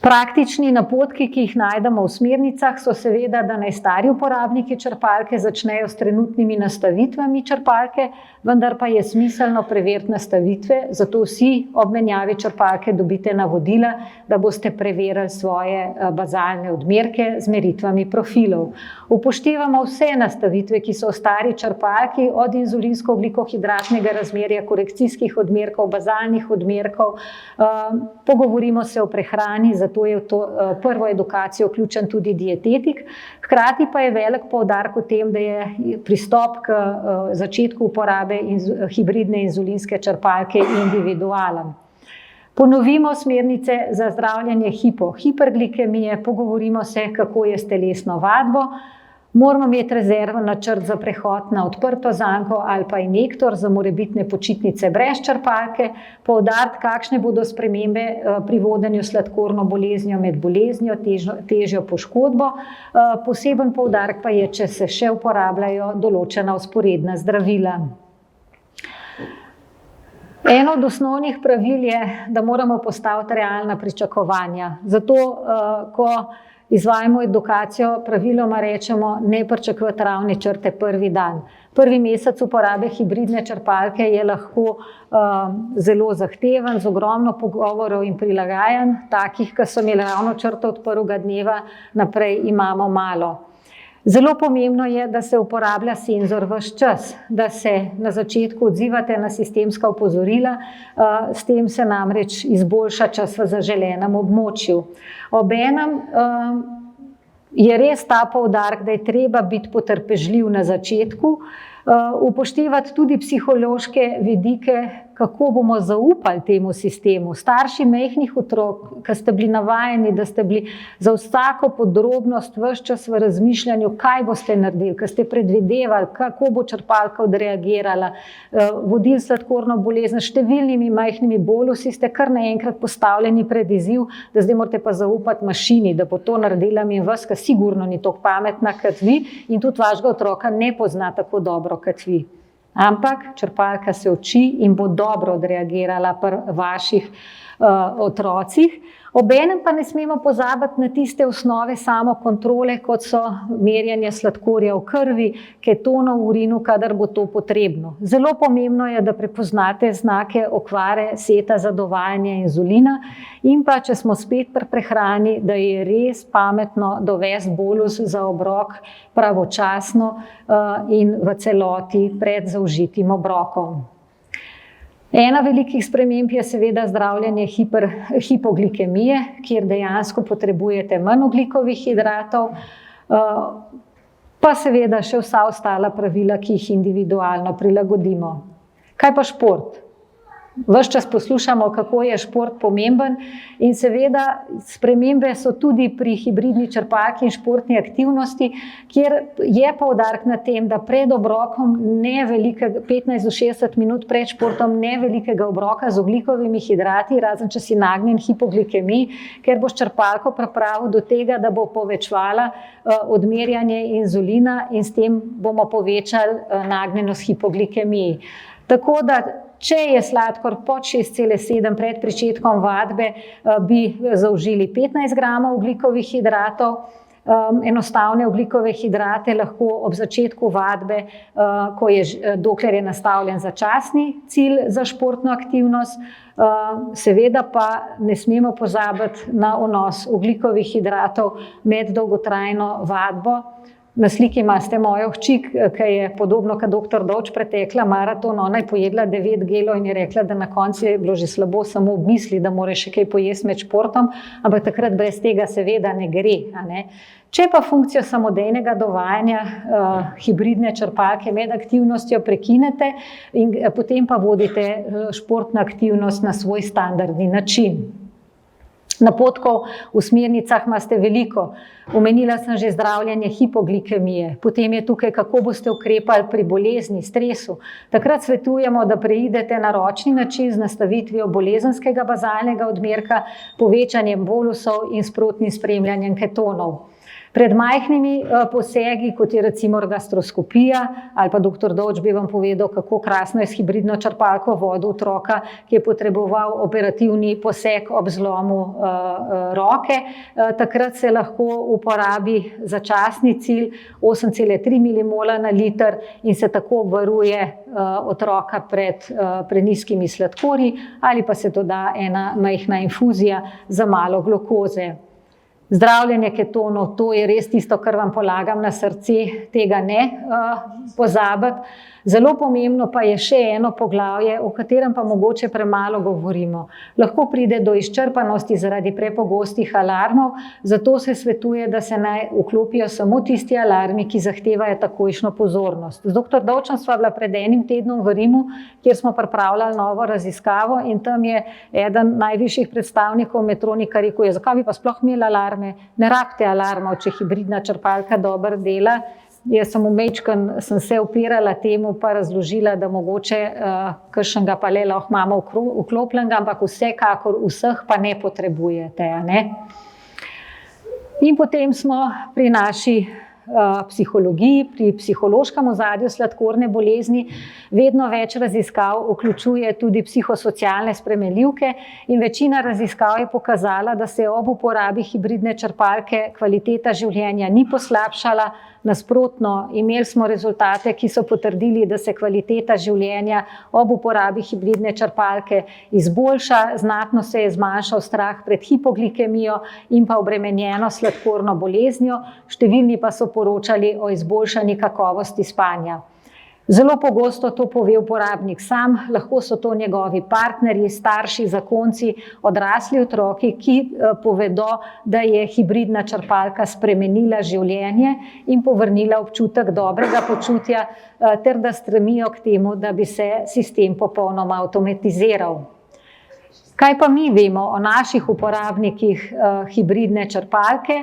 Praktični napotki, ki jih najdemo v smernicah, so seveda, da naj stari uporabniki črpalke začnejo s trenutnimi nastavitvami črpalke, vendar pa je smiselno preveriti nastavitve, zato vsi ob menjavi črpalke dobite navodila, da boste preverili svoje bazalne odmerke z meritvami profilov. Upoštevamo vse nastavitve, ki so v stari črpalki, od inzulinsko-ogljikohidratnega razmerja, korekcijskih odmerkov, bazalnih odmerkov. Pogovorimo se o prehrani, zato je v to prvo edukacijo vključen tudi dietetik. Hkrati pa je velik poudarek v tem, da je pristop k začetku uporabe hibridne inzulinske črpalke individualen. Ponovimo smernice za zdravljenje hiperglikemije, pogovorimo se, kako je s telesno vadbo. Moramo imeti rezerven načrt za prehod na odprto zanko ali pa injektor za morebitne počitnice brez črpalke, poudariti, kakšne bodo spremembe pri vodenju s sladkorno boleznijo med boleznijo, težjo poškodbo. Poseben poudarek pa je, če se še uporabljajo določena vzporedna zdravila. Eno od osnovnih pravil je, da moramo postaviti realna pričakovanja. Zato, ko izvajamo edukacijo, praviloma rečemo, ne pričakovati ravne črte prvi dan. Prvi mesec uporabe hibridne črpalke je lahko zelo zahteven, z ogromno pogovorov in prilagajanj, takih, ki so imeli ravno črto od prvega dneva naprej, imamo malo. Zelo pomembno je, da se uporablja senzor ves čas, da se na začetku odzivate na sistemska opozorila, s tem se namreč izboljša čas v zaželenem območju. Obenem je res ta poudarek, da je treba biti potrpežljiv na začetku, upoštevati tudi psihološke vidike, kako bomo zaupali temu sistemu. Starši majhnih otrok, ki ste bili navajeni, da ste bili za vsako podrobnost ves čas v razmišljanju, kaj boste naredili, ki ste predvidevali, kako bo črpalka odreagirala, vodili sladkorno bolezen s številnimi majhnimi bolusi, ste kar naenkrat postavljeni pred izziv, da zdaj morate pa zaupati mašini, da bo to naredila in vas, ki sigurno ni tako pametna kot vi in tudi vašega otroka ne pozna tako dobro kot vi. Ampak črpalka se uči in bo dobro odreagirala pri vaših otrocih. Obenem pa ne smemo pozabiti na tiste osnove samokontrole, kot so merjenje sladkorja v krvi, ketonov v urinu, kadar bo to potrebno. Zelo pomembno je, da prepoznate znake okvare seta za dovajanje inzulina in pa, če smo spet pri prehrani, da je res pametno dovesti bolus za obrok pravočasno in v celoti pred zaužitim obrokom. Ena velikih sprememb je seveda zdravljenje hipoglikemije, kjer dejansko potrebujete manj ogljikovih hidratov, pa seveda še vsa ostala pravila, ki jih individualno prilagodimo. Kaj pa šport? Ves čas poslušamo, kako je šport pomemben in seveda spremembe so tudi pri hibridni črpalki in športni aktivnosti, kjer je poudarek na tem, da pred obrokom 15 do 60 minut pred športom ne velikega obroka z ogljikovimi hidrati, razen če si nagnjen hipoglikemiji, ker boš črpalko pripravil do tega, da bo povečvala odmerjanje inzulina in s tem bomo povečali nagnjenost hipoglikemiji. Tako da, če je sladkor pod 6,7 pred pričetkom vadbe, bi zaužili 15 gramov ogljikovih hidratov. Enostavne ogljikove hidrate lahko ob začetku vadbe, dokler je nastavljen začasni cilj za športno aktivnost. Seveda pa ne smemo pozabiti na vnos ogljikovih hidratov med dolgotrajno vadbo. Na sliki imate mojo hči, ki je podobno kot dr. Dovč pretekla maraton, ona je pojedla 9 gelov in je rekla, da na koncu je bilo že slabo samo v misli, da mora še kaj pojesti med športom, ampak takrat brez tega seveda ne gre. Če pa funkcijo samodejnega dovajanja hibridne črpalke med aktivnostjo prekinete in potem pa vodite športno aktivnost na svoj standardni način. Napotkov v smernicah imate veliko. Omenila sem že zdravljenje hipoglikemije, potem je tukaj, kako boste ukrepali pri bolezni, stresu. Takrat svetujemo, da preidete na ročni način z nastavitvijo bolezenskega bazalnega odmerka, povečanjem bolusov in sprotnim spremljanjem ketonov. Pred majhnimi posegi, kot je recimo gastroskopija, ali pa dr. Dovč bi vam povedal, kako krasno je s hibridno črpalko vodil otroka, ki je potreboval operativni poseg ob zlomu roke. Takrat se lahko uporabi začasni cilj 8,3 mmol na liter in se tako obvaruje otroka pred prenizkimi sladkorji, ali pa se doda ena majhna infuzija za malo glukoze. Zdravljenje ketonov, to je res tisto, kar vam polagam na srce, tega ne pozabiti. Zelo pomembno pa je še eno poglavje, o katerem pa mogoče premalo govorimo. Lahko pride do izčrpanosti zaradi prepogostih alarmov, zato se svetuje, da se naj vklopijo samo tisti alarmi, ki zahtevajo takojšnjo pozornost. Z dr. Dovčem sva bila pred enim tednom v Rimu, kjer smo pripravljali novo raziskavo in tam je eden najvišjih predstavnikov Medtronika rekel, zakaj bi pa sploh imeli alarme? Ne rabite alarmov, če hibridna črpalka dobro dela. Jaz sem se upirala temu pa razložila, da mogoče kakšnega pa le lahko imamo vklopljenega, ampak vsekakor vseh pa ne potrebujete. Ne? In potem smo pri naši psihologiji, pri psihološkem ozadju sladkorne bolezni. Vedno več raziskav vključuje tudi psihosocialne spremenljivke in večina raziskav je pokazala, da se ob uporabi hibridne črpalke kvaliteta življenja ni poslabšala. Nasprotno, imeli smo rezultate, ki so potrdili, da se kvaliteta življenja ob uporabi hibridne črpalke izboljša, znatno se je zmanjšal strah pred hipoglikemijo in pa obremenjeno sladkorno boleznijo, številni pa so poročali o izboljšani kakovosti spanja. Zelo pogosto to pove uporabnik sam, lahko so to njegovi partnerji, starši, zakonci, odrasli otroci, ki povedo, da je hibridna črpalka spremenila življenje in povrnila občutek dobrega počutja, ter da stremijo k temu, da bi se sistem popolnoma avtomatiziral. Kaj pa mi vemo o naših uporabnikih hibridne črpalke?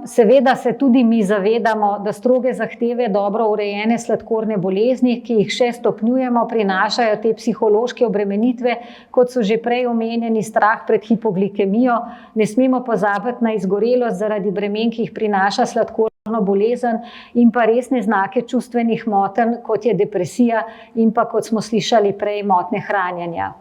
Seveda se tudi mi zavedamo, da stroge zahteve dobro urejene sladkorne bolezni, ki jih še stopnjujemo, prinašajo te psihološke obremenitve, kot so že prej omenjeni strah pred hipoglikemijo. Ne smemo pozabiti na izgorelost zaradi bremen, ki jih prinaša sladkorno bolezen in pa resne znake čustvenih motenj, kot je depresija in pa, kot smo slišali prej, motnje hranjenja.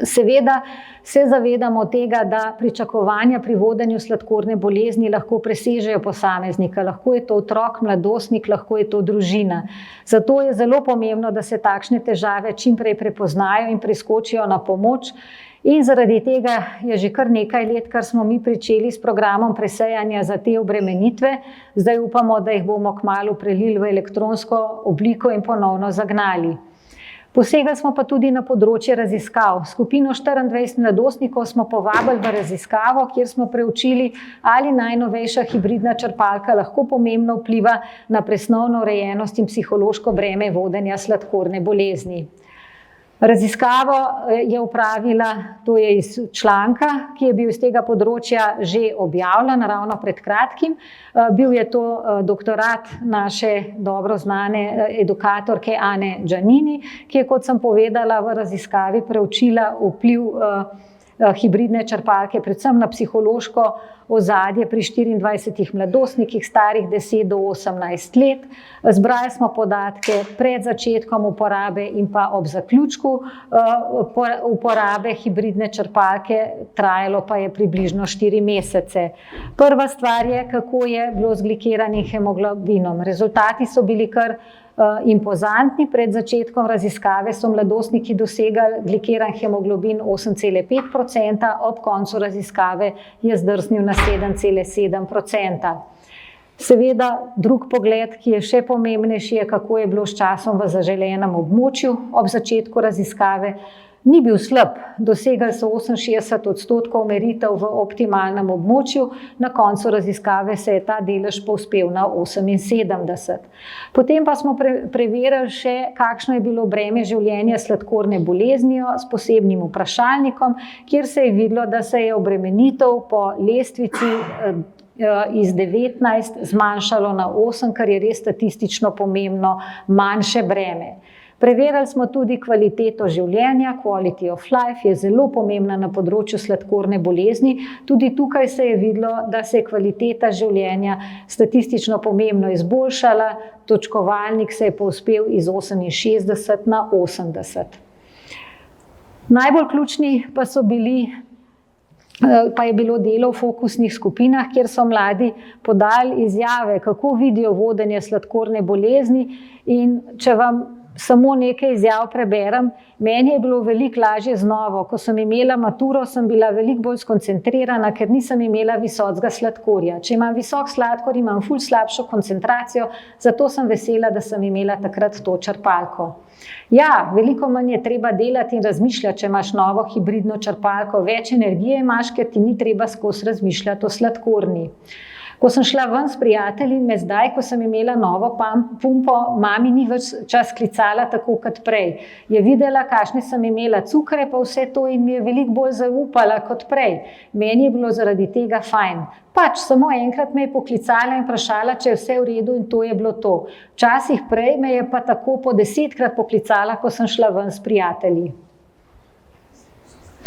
Seveda se zavedamo tega, da pričakovanja pri vodenju sladkorne bolezni lahko presežejo posameznika, lahko je to otrok, mladostnik, lahko je to družina. Zato je zelo pomembno, da se takšne težave čim prej prepoznajo in priskočijo na pomoč. In zaradi tega je že kar nekaj let, kar smo mi pričeli s programom presejanja za te obremenitve. Zdaj upamo, da jih bomo kmalu prelili v elektronsko obliko in ponovno zagnali. Posegali smo pa tudi na področje raziskav. Skupino 24 mladostnikov smo povabili v raziskavo, kjer smo preučili, ali najnovejša hibridna črpalka lahko pomembno vpliva na presnovno urejenost in psihološko breme vodenja sladkorne bolezni. Raziskavo je opravila, to je iz članka, ki je bil iz tega področja že objavljen ravno pred kratkim. Bil je to doktorat naše dobro znane edukatorke Ane Giannini, ki je, kot sem povedala, v raziskavi preučila vpliv hibridne črpalke, predvsem na psihološko ozadje pri 24 mladostnikih starih 10 do 18 let. Zbrali smo podatke pred začetkom uporabe in pa ob zaključku uporabe hibridne črpalke, trajalo pa je približno 4 mesece. Prva stvar je, kako je bilo z glikiranim hemoglobinom. Rezultati so bili kar impozantni. Pred začetkom raziskave so mladostniki dosegali glikiran hemoglobin 8,5%, ob koncu raziskave je zdrsnil na 7,7%. Seveda, drug pogled, ki je še pomembnejši, je, kako je bilo s časom v zaželenem območju ob začetku raziskave. ni bil slab, dosegali so 68% meritev v optimalnem območju, na koncu raziskave se je ta delež povzpel na 78%. Potem pa smo preverili še, kakšno je bilo breme življenja s sladkorne boleznijo s posebnim vprašalnikom, kjer se je videlo, da se je obremenitev po lestvici iz 19 zmanjšalo na 8, kar je res statistično pomembno, manjše breme. Preverili smo tudi kvaliteto življenja, quality of life je zelo pomembna na področju sladkorne bolezni. Tudi tukaj se je videlo, da se je kvaliteta življenja statistično pomembno izboljšala, točkovalnik se je povzpel iz 68 na 80. Najbolj ključni pa je bilo delo v fokusnih skupinah, kjer so mladi podali izjave, kako vidijo vodenje sladkorne bolezni, in če vam samo nekaj izjav preberem, meni je bilo veliko lažje z novo. Ko sem imela maturo, sem bila veliko bolj skoncentrirana, ker nisem imela visokega sladkorja. Če imam visok sladkor, imam ful slabšo koncentracijo, zato sem vesela, da sem imela takrat to črpalko. Ja, veliko manj je treba delati in razmišljati, če imaš novo hibridno črpalko, več energije imaš, ker ti ni treba skozi razmišljati o sladkorni. Ko sem šla ven s prijatelji, me zdaj, ko sem imela novo pumpo, mami ni več čas klicala tako kot prej. Je videla, kakšne sem imela cukre, pa vse to, in mi je veliko bolj zaupala kot prej. Meni je bilo zaradi tega fajn. Pač samo enkrat me je poklicala in vprašala, če je vse v redu, in to je bilo to. Včasih prej me je pa tako po 10-krat poklicala, ko sem šla ven s prijatelji.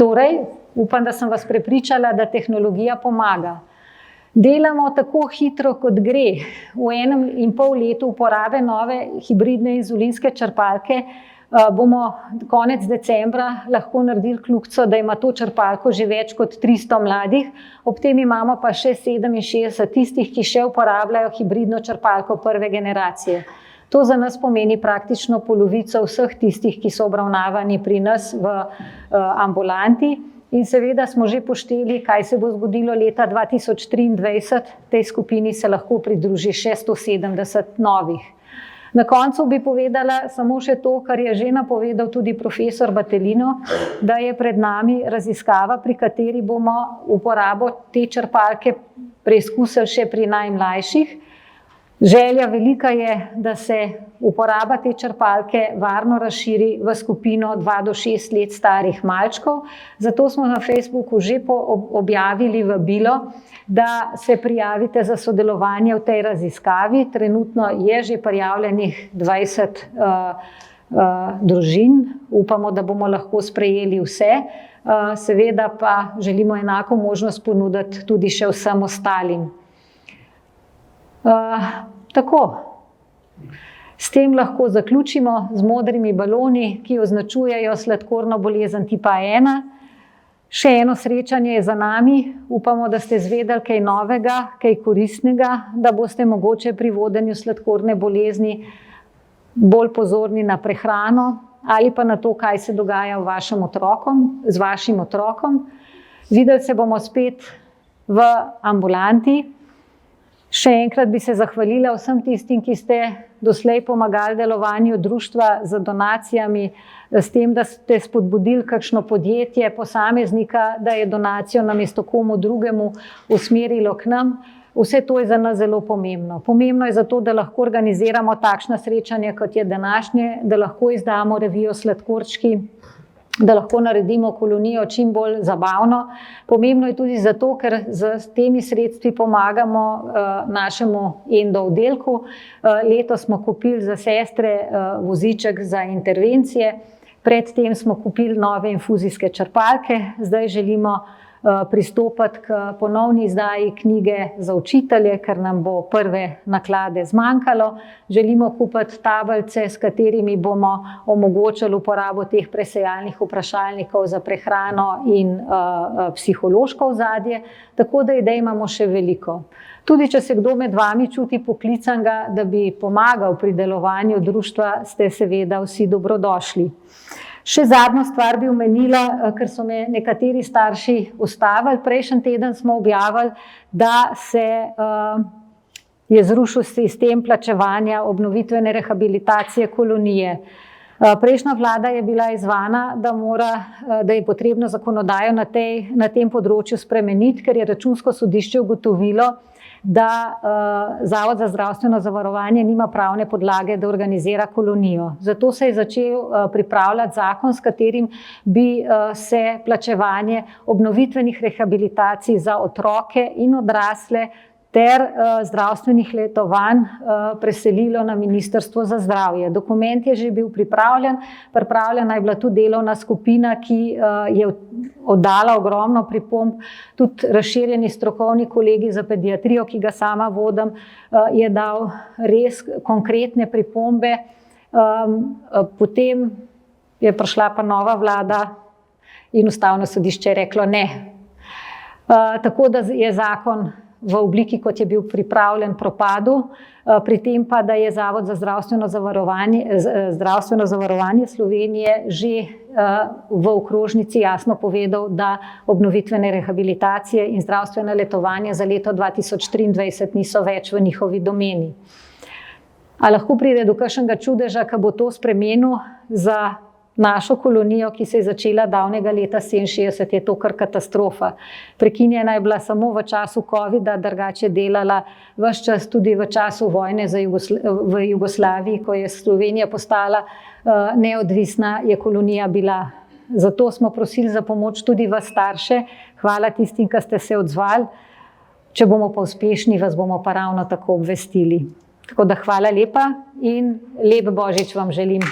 Torej, upam, da sem vas prepričala, da tehnologija pomaga. Delamo tako hitro, kot gre. V 1,5 letu uporabe nove hibridne inzulinske črpalke bomo konec decembra lahko naredili kljukico, da ima to črpalko že več kot 300 mladih. Ob tem imamo pa še 67 tistih, ki še uporabljajo hibridno črpalko prve generacije. To za nas pomeni praktično polovico vseh tistih, ki so obravnavani pri nas v ambulanti. In seveda smo že pošteli, kaj se bo zgodilo leta 2023. Tej skupini se lahko pridruži še 170 novih. Na koncu bi povedala samo še to, kar je že napovedal tudi profesor Battelino, da je pred nami raziskava, pri kateri bomo uporabo te črpalke preizkusili še pri najmlajših. Želja velika je, da se uporaba te črpalke varno razširi v skupino 2 do 6 let starih malčkov. Zato smo na Facebooku že objavili vabilo, da se prijavite za sodelovanje v tej raziskavi. Trenutno je že prijavljenih 20 družin. Upamo, da bomo lahko sprejeli vse. Seveda pa želimo enako možnost ponuditi tudi še vsem ostalim. Tako, s tem lahko zaključimo z modrimi baloni, ki označujejo sladkorno bolezen tipa 1. Še eno srečanje je za nami. Upamo, da ste izvedeli kaj novega, kaj koristnega, da boste mogoče pri vodenju sladkorne bolezni bolj pozorni na prehrano ali pa na to, kaj se dogaja z vašim otrokom. Videli se bomo spet v ambulanti. Še enkrat bi se zahvalila vsem tistim, ki ste doslej pomagali delovanju društva z donacijami, s tem, da ste spodbudili kakšno podjetje, posameznika, da je donacijo namesto komu drugemu usmerilo k nam. Vse to je za nas zelo pomembno. Pomembno je zato, da lahko organiziramo takšna srečanja, kot je današnje, da lahko izdamo revijo Sladkorčki, da lahko naredimo kolonijo čim bolj zabavno. Pomembno je tudi zato, ker z temi sredstvi pomagamo našemu endo oddelku. Letos smo kupili za sestre voziček za intervencije, predtem smo kupili nove infuzijske črpalke, zdaj želimo pristopiti k ponovni izdaji knjige za učitelje, ker nam bo prve naklade zmanjkalo. Želimo kupiti tablice, s katerimi bomo omogočili uporabo teh presejalnih vprašalnikov za prehrano in psihološko ozadje, tako da idej imamo še veliko. Tudi če se kdo med vami čuti poklicanega, da bi pomagal pri delovanju društva, ste seveda vsi dobrodošli. Še zadnjo stvar bi omenila, ker so me nekateri starši ustavili. Prejšnji teden smo objavili, da se je zrušil sistem plačevanja obnovitvene rehabilitacije kolonije. Prejšnja vlada je bila izzvana, da je potrebno zakonodajo na tem področju spremeniti, ker je Računsko sodišče ugotovilo, da Zavod za zdravstveno zavarovanje nima pravne podlage, da organizira kolonijo. Zato se je začel pripravljati zakon, s katerim bi se plačevanje obnovitvenih rehabilitacij za otroke in odrasle ter zdravstvenih letovanj preselilo na Ministrstvo za zdravje. Dokument je že bil pripravljen, pripravljena je bila tudi delovna skupina, ki je oddala ogromno pripomb, tudi razširjeni strokovni kolegi za pediatrijo, ki ga sama vodim, je dal res konkretne pripombe. Potem je prišla pa nova vlada in Ustavno sodišče je reklo ne. Tako da je zakon v obliki, kot je bil pripravljen, propadel, pri tem pa, da je Zavod za zdravstveno zavarovanje Slovenije že v okrožnici jasno povedal, da obnovitvene rehabilitacije in zdravstvene letovanja za leto 2023 niso več v njihovi domeni. A lahko pride do kakšnega čudeža, ki bo to spremenil za našo kolonijo, ki se je začela davnega leta 1967, je to kar katastrofa. Prekinjena je bila samo v času covida, drugače delala ves čas tudi v času vojne v Jugoslaviji, ko je Slovenija postala neodvisna, je kolonija bila. Zato smo prosili za pomoč tudi vas starše. Hvala tistim, ki ste se odzvali. Če bomo pa uspešni, vas bomo pa ravno tako obvestili. Tako da hvala lepa in lep Božič vam želim.